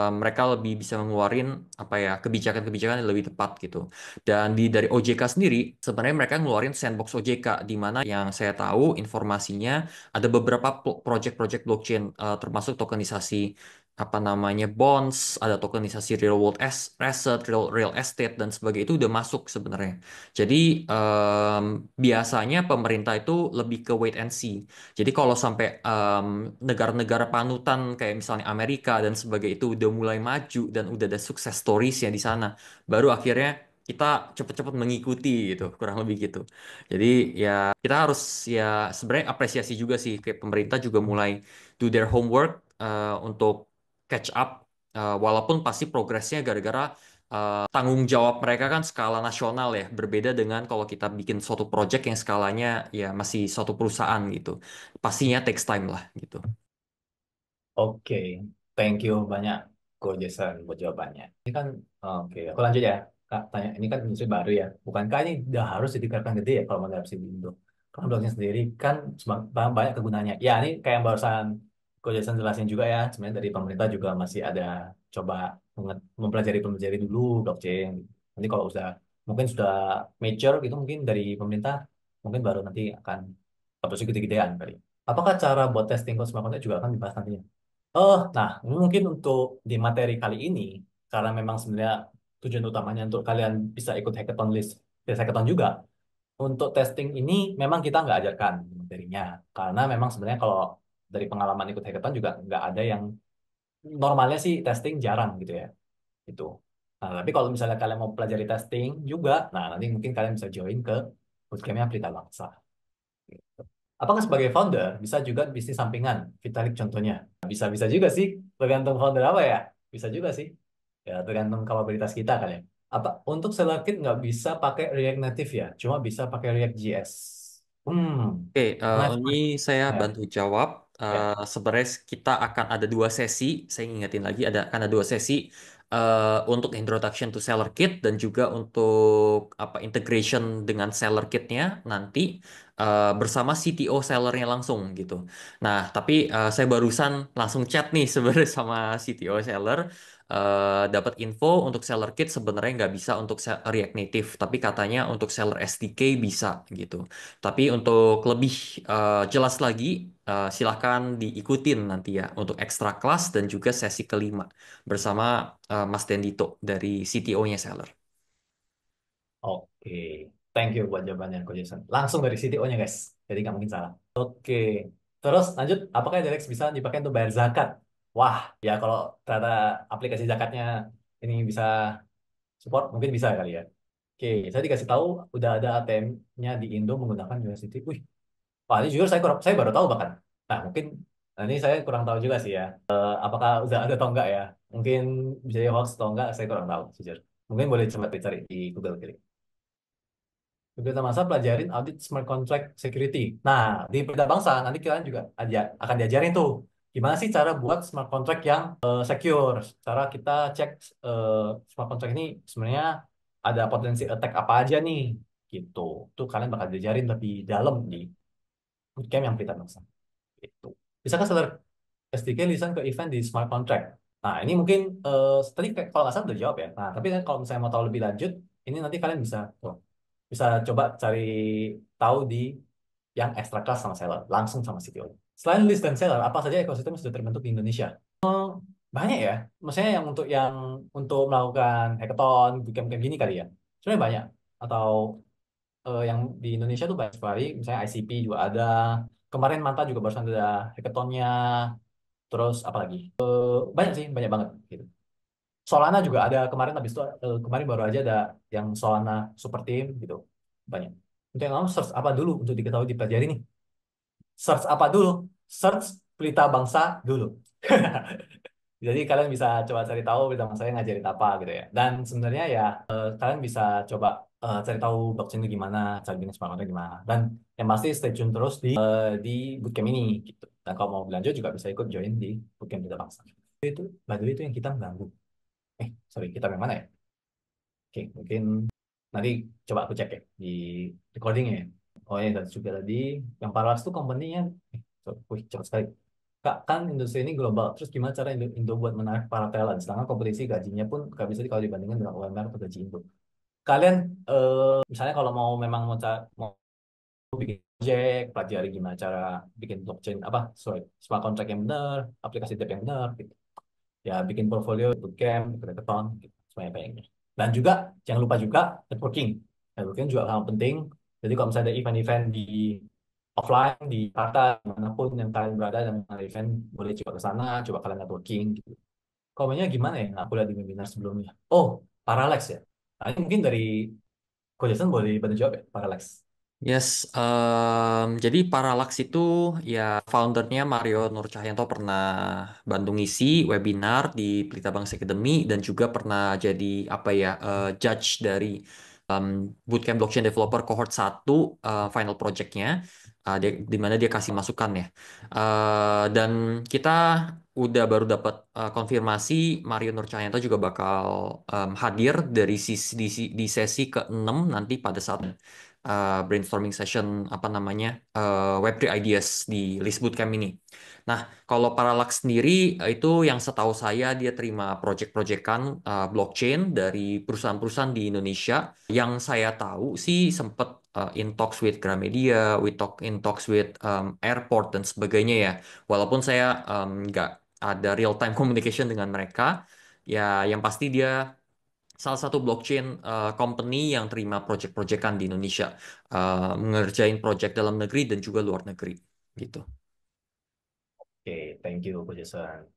mereka lebih bisa mengeluarkan apa ya kebijakan-kebijakan yang lebih tepat gitu. Dan dari OJK sendiri sebenarnya mereka ngeluarin sandbox OJK di mana yang saya tahu informasinya ada beberapa project-project blockchain termasuk tokenisasi apa namanya bonds, ada tokenisasi real world asset, real estate dan sebagainya itu udah masuk sebenarnya. Jadi biasanya pemerintah itu lebih ke wait and see. Jadi kalau sampai negara-negara panutan kayak misalnya Amerika dan sebagainya itu udah mulai maju dan udah ada sukses storiesnya di sana, baru akhirnya kita cepet-cepet mengikuti gitu, kurang lebih gitu. Jadi ya kita harus ya sebenarnya apresiasi juga sih, kayak pemerintah juga mulai do their homework untuk catch up, walaupun pasti progresnya gara-gara tanggung jawab mereka kan skala nasional ya, berbeda dengan kalau kita bikin suatu project yang skalanya ya masih suatu perusahaan gitu. Pastinya takes time lah gitu. Oke, thank you banyak Ko Jason buat jawabannya. Ini kan, oke, aku lanjut ya. Kak, tanya, ini kan industri baru ya. Bukankah ini udah harus ditingkatkan gede ya kalau mau adopsi di Indo? Karena blockchain sendiri kan banyak kegunaannya. Ya, ini kayak yang barusan Ko Jason jelasin juga ya. Sebenarnya dari pemerintah juga masih ada coba mempelajari dulu blockchain. Nanti kalau udah mungkin sudah mature gitu mungkin dari pemerintah mungkin baru nanti akan adopsi gede-gedean kali. Apakah cara buat testing code smart contract juga akan dibahas nantinya? Nah, mungkin untuk di materi kali ini, karena memang sebenarnya tujuan utamanya untuk kalian bisa ikut hackathon list, list hackathon juga. Untuk testing ini memang kita nggak ajarkan materinya, karena memang sebenarnya kalau dari pengalaman ikut hackathon juga nggak ada yang normalnya sih testing jarang gitu ya, itu. Nah, tapi kalau misalnya kalian mau pelajari testing juga, nah nanti mungkin kalian bisa join ke bootcampnya Pelita Bangsa. Apakah sebagai founder bisa juga bisnis sampingan? Vitalik contohnya. Bisa-bisa juga sih, tergantung founder apa ya. Bisa juga sih. Ya, tergantung kapabilitas kita kan ya. Apa untuk seller kit nggak bisa pakai React Native ya? Cuma bisa pakai React JS. Hmm, Oke, nice. ini saya Ya, bantu jawab. ya. Sebenarnya kita akan ada dua sesi. Saya ingetin lagi, akan ada dua sesi untuk introduction to seller kit dan juga untuk apa integration dengan seller kitnya nanti bersama CTO sellernya langsung gitu. Nah, tapi saya barusan langsung chat nih sebenarnya sama CTO seller. Dapat info untuk seller kit sebenarnya nggak bisa untuk React Native, tapi katanya untuk seller SDK bisa gitu. Tapi untuk lebih jelas lagi, silahkan diikutin nanti ya untuk ekstra kelas dan juga sesi kelima bersama Mas Dendito dari CTO-nya Seller. Oke. Thank you buat jawabannya, Ko Jason. Langsung dari CTO-nya, guys. Jadi nggak mungkin salah. Oke. Terus lanjut, apakah Derex bisa dipakai untuk bayar zakat? Wah, ya kalau ternyata aplikasi zakatnya ini bisa support, mungkin bisa kali ya. Oke, saya dikasih tahu udah ada ATM-nya di Indo menggunakan USDT. Wih, wah ini jujur saya baru tahu bahkan. Nah, mungkin ini saya kurang tahu juga sih ya. Apakah udah ada atau enggak ya? Mungkin bisa di hoax atau enggak, saya kurang tahu jujur. Mungkin boleh coba dicari di Google kali. Berita Bangsa pelajarin audit smart contract security. Nah, di Berita Bangsa nanti kalian juga akan diajarin tuh gimana sih cara buat smart contract yang secure. Cara kita cek eh, smart contract ini sebenarnya ada potensi attack apa aja nih, gitu. Tuh kalian bakal diajarin lebih dalam di bootcamp yang Berita Bangsa. Gitu. Bisakah seller SDK listen ke event di smart contract? Nah, ini mungkin tadi kalau nggak salah udah jawab ya. Nah, tapi kan kalau misalnya mau tahu lebih lanjut, ini nanti kalian bisa tuh, bisa coba cari tahu di yang extra class sama seller, langsung sama CTO. Selain list dan seller, apa saja ekosistem yang sudah terbentuk di Indonesia? Banyak ya. Maksudnya yang untuk melakukan hackathon, bootcamp kayak gini kali ya. Sebenarnya banyak. Atau yang di Indonesia tuh banyak sekali. Misalnya ICP juga ada. Kemarin Manta juga barusan ada hackathonnya. Terus apa lagi? Banyak sih, banyak banget gitu. Solana juga ada kemarin habis itu kemarin baru aja ada yang Solana Super Team gitu. Banyak. Untuk yang kamu search apa dulu untuk diketahui dipelajari nih? Search apa dulu? Search Pelita Bangsa dulu. Jadi kalian bisa coba cari tahu Pelita Bangsa yang ngajarin apa gitu ya. Dan sebenarnya ya kalian bisa coba cari tahu blockchain itu gimana, cara bisnis smart gimana. Dan yang pasti stay tune terus di bootcamp ini gitu. Dan kalau mau lanjut juga bisa ikut join di bootcamp Pelita Bangsa. Itu, by the way, itu yang kita mengganggu. Sorry, kita yang mana ya? Oke, mungkin nanti coba aku cek ya di recordingnya ya. Oh ya, dan juga tadi yang Parallax tuh company-nya, wih, cepat sekali. Kak, kan industri ini global. Terus gimana cara Indo buat menarik para talent? Sedangkan kompetisi gajinya pun nggak bisa kalau dibandingkan dengan UMR atau gaji Indo. Kalian misalnya kalau mau bikin project, pelajari gimana cara bikin blockchain apa, sorry, smart contract yang benar, aplikasi debt yang benar, gitu. Ya bikin portfolio, bootcamp, hackathon, gitu, sebanyak-banyaknya. Dan juga jangan lupa juga networking. Networking juga hal penting. Jadi kalau misalnya ada event-event di offline di Jakarta dimanapun yang kalian berada dan ada event boleh coba ke sana, coba kalian networking gitu. Komennya gimana ya? Aku lihat di webinar sebelumnya. Oh, Parallax ya. Nah, ini mungkin dari Coach Jason boleh bantu jawab ya, Parallax. Yes, jadi Parallax itu ya foundernya Mario Nur Cahyanto pernah bantu ngisi webinar di Pelita Bangsa Academy dan juga pernah jadi apa ya judge dari um, Bootcamp Blockchain Developer Cohort 1 final projectnya di mana dia kasih masukan ya. Dan kita udah baru dapat konfirmasi Mario Nur Cahyanto juga bakal hadir dari di sesi ke-6 nanti pada saat brainstorming session apa namanya Web3 Ideas di List Bootcamp ini. Nah, kalau Parallax sendiri itu yang setahu saya dia terima project-projectan blockchain dari perusahaan-perusahaan di Indonesia. Yang saya tahu sih sempat in talks with Gramedia, in talks with airport dan sebagainya ya. Walaupun saya nggak ada real time communication dengan mereka, ya yang pasti dia salah satu blockchain company yang terima project-projectan di Indonesia, ngerjain project dalam negeri dan juga luar negeri, gitu. Oke, thank you Coach Jason.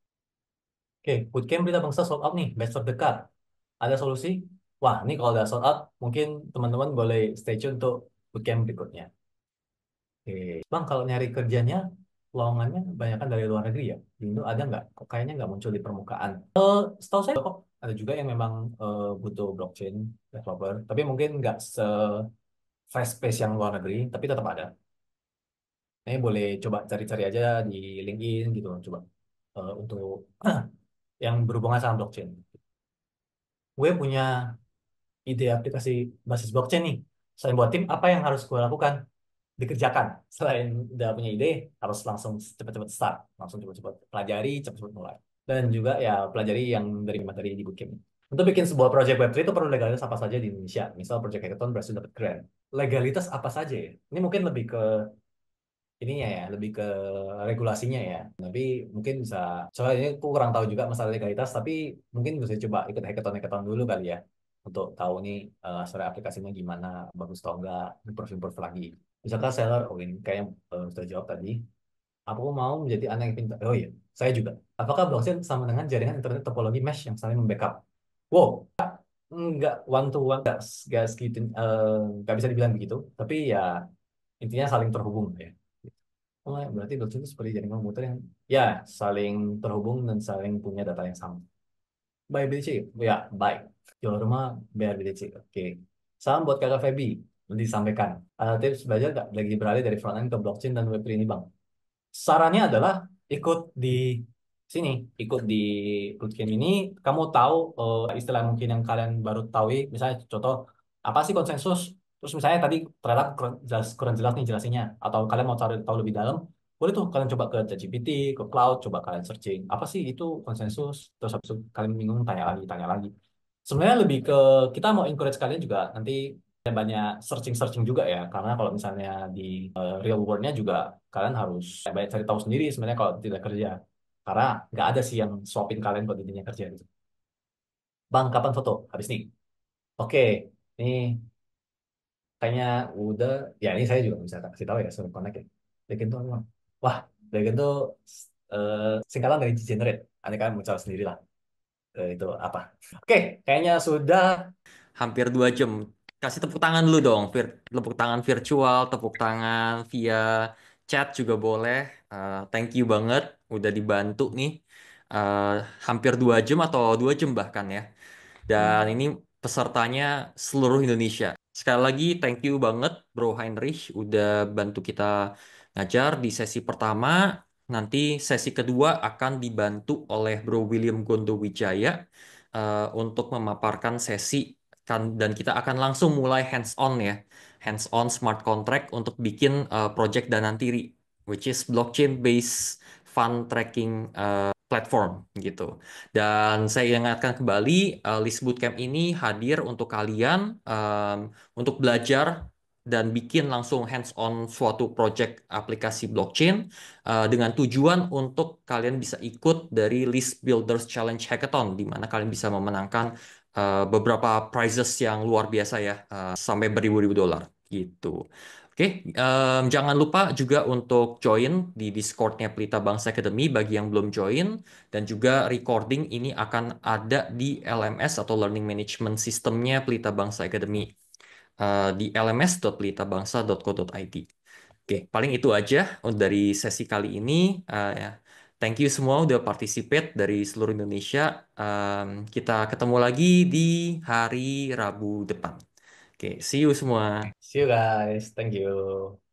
Oke, bootcamp Berita Bangsa sold out nih, batch terdekat. Ada solusi? Wah, ini kalau udah sold out, mungkin teman-teman boleh stay tune untuk bootcamp berikutnya. Oke, Bang, kalau nyari kerjanya, lowongannya kebanyakan dari luar negeri ya? Di Indo ada nggak? Kok kayaknya nggak muncul di permukaan. Setahu saya kok ada juga yang memang butuh blockchain developer, tapi mungkin nggak se fast pace yang luar negeri, tapi tetap ada. Ini boleh coba cari-cari aja di LinkedIn gitu, coba untuk yang berhubungan sama blockchain. Gue punya ide aplikasi basis blockchain nih. Selain buat tim, apa yang harus gue lakukan? Dikerjakan. Selain udah punya ide, harus langsung cepat-cepat start. Langsung cepat-cepat pelajari, cepat-cepat mulai. Dan juga ya pelajari yang dari materi di bootcamp. Untuk bikin sebuah project Web3 itu perlu legalitas apa saja di Indonesia. Misal project hackathon berhasil dapat grant. Legalitas apa saja ya? Ini mungkin lebih ke ininya ya, lebih ke regulasinya ya. Tapi mungkin bisa, soalnya ini aku kurang tahu juga masalah legalitas, tapi mungkin bisa coba ikut hackathon-hackathon dulu kali ya, untuk tahu nih secara aplikasinya gimana, bagus atau enggak, improve-improve lagi. Misalkan seller, oh ini kayak sudah jawab tadi, aku mau menjadi anak yang pintar. Oh iya, saya juga. Apakah blockchain sama dengan jaringan internet topologi mesh yang saling membackup? Wow, enggak one to one, enggak segitu, enggak bisa dibilang begitu, tapi ya intinya saling terhubung ya. Oh, ya, berarti blockchain itu seperti jaringan komputer yang ya saling terhubung dan saling punya data yang sama. Baik BTC, ya baik. Jual rumah bayar BTC. Oke. Salam buat kakak Feby. Nanti disampaikan. Ada tips belajar nggak lagi beralih dari front end ke blockchain dan Web3 ini bang? Sarannya adalah ikut di sini, ikut di bootcamp ini. Kamu tahu istilah mungkin yang kalian baru tahu, misalnya contoh apa sih konsensus? Terus misalnya tadi ternyata kurang jelas nih jelasinnya, atau kalian mau cari tahu lebih dalam, boleh tuh kalian coba ke ChatGPT, ke cloud, coba kalian searching apa sih itu konsensus. Terus habis itu kalian bingung tanya lagi, tanya lagi. Sebenarnya lebih ke kita mau encourage kalian juga nanti banyak searching-searching juga ya, karena kalau misalnya di real world-nya juga kalian harus banyak cari tahu sendiri sebenarnya kalau tidak kerja. Karena nggak ada sih yang swapin kalian buat intinya kerja gitu. Bang, kapan foto? Habis nih. Oke, ini kayaknya udah. Ya ini saya juga bisa kasih tahu ya, suruh connect ya. Legend tuh apa? Wah, Legend tuh eh, singkatan dari Generate. Anda kan mau cari sendiri lah. Itu apa? Oke, kayaknya sudah. Hampir 2 jam. Kasih tepuk tangan dulu dong, tepuk tangan virtual, tepuk tangan via chat juga boleh. Thank you banget, udah dibantu nih. Eh, Hampir 2 jam atau 2 jam bahkan ya. Dan Hmm. ini pesertanya seluruh Indonesia. Sekali lagi, thank you banget, Bro Heinrich, udah bantu kita ngajar di sesi pertama. Nanti sesi kedua akan dibantu oleh Bro William Gondo Wijaya untuk memaparkan sesi dan kita akan langsung mulai hands on ya, hands on smart contract untuk bikin project Danantiri, which is blockchain based fund tracking platform gitu. Dan saya ingatkan kembali, List Bootcamp ini hadir untuk kalian untuk belajar dan bikin langsung hands-on suatu project aplikasi blockchain dengan tujuan untuk kalian bisa ikut dari List Builders Challenge Hackathon, di mana kalian bisa memenangkan beberapa prizes yang luar biasa ya, sampai beribu-ribu dolar gitu. Oke, jangan lupa juga untuk join di Discord-nya Pelita Bangsa Academy bagi yang belum join, dan juga recording ini akan ada di LMS atau Learning Management System-nya Pelita Bangsa Academy di lms.pelitabangsa.co.id. Oke, paling itu aja dari sesi kali ini. Ya. Thank you semua udah participate dari seluruh Indonesia. Kita ketemu lagi di hari Rabu depan. Oke, see you semua. See you guys. Thank you.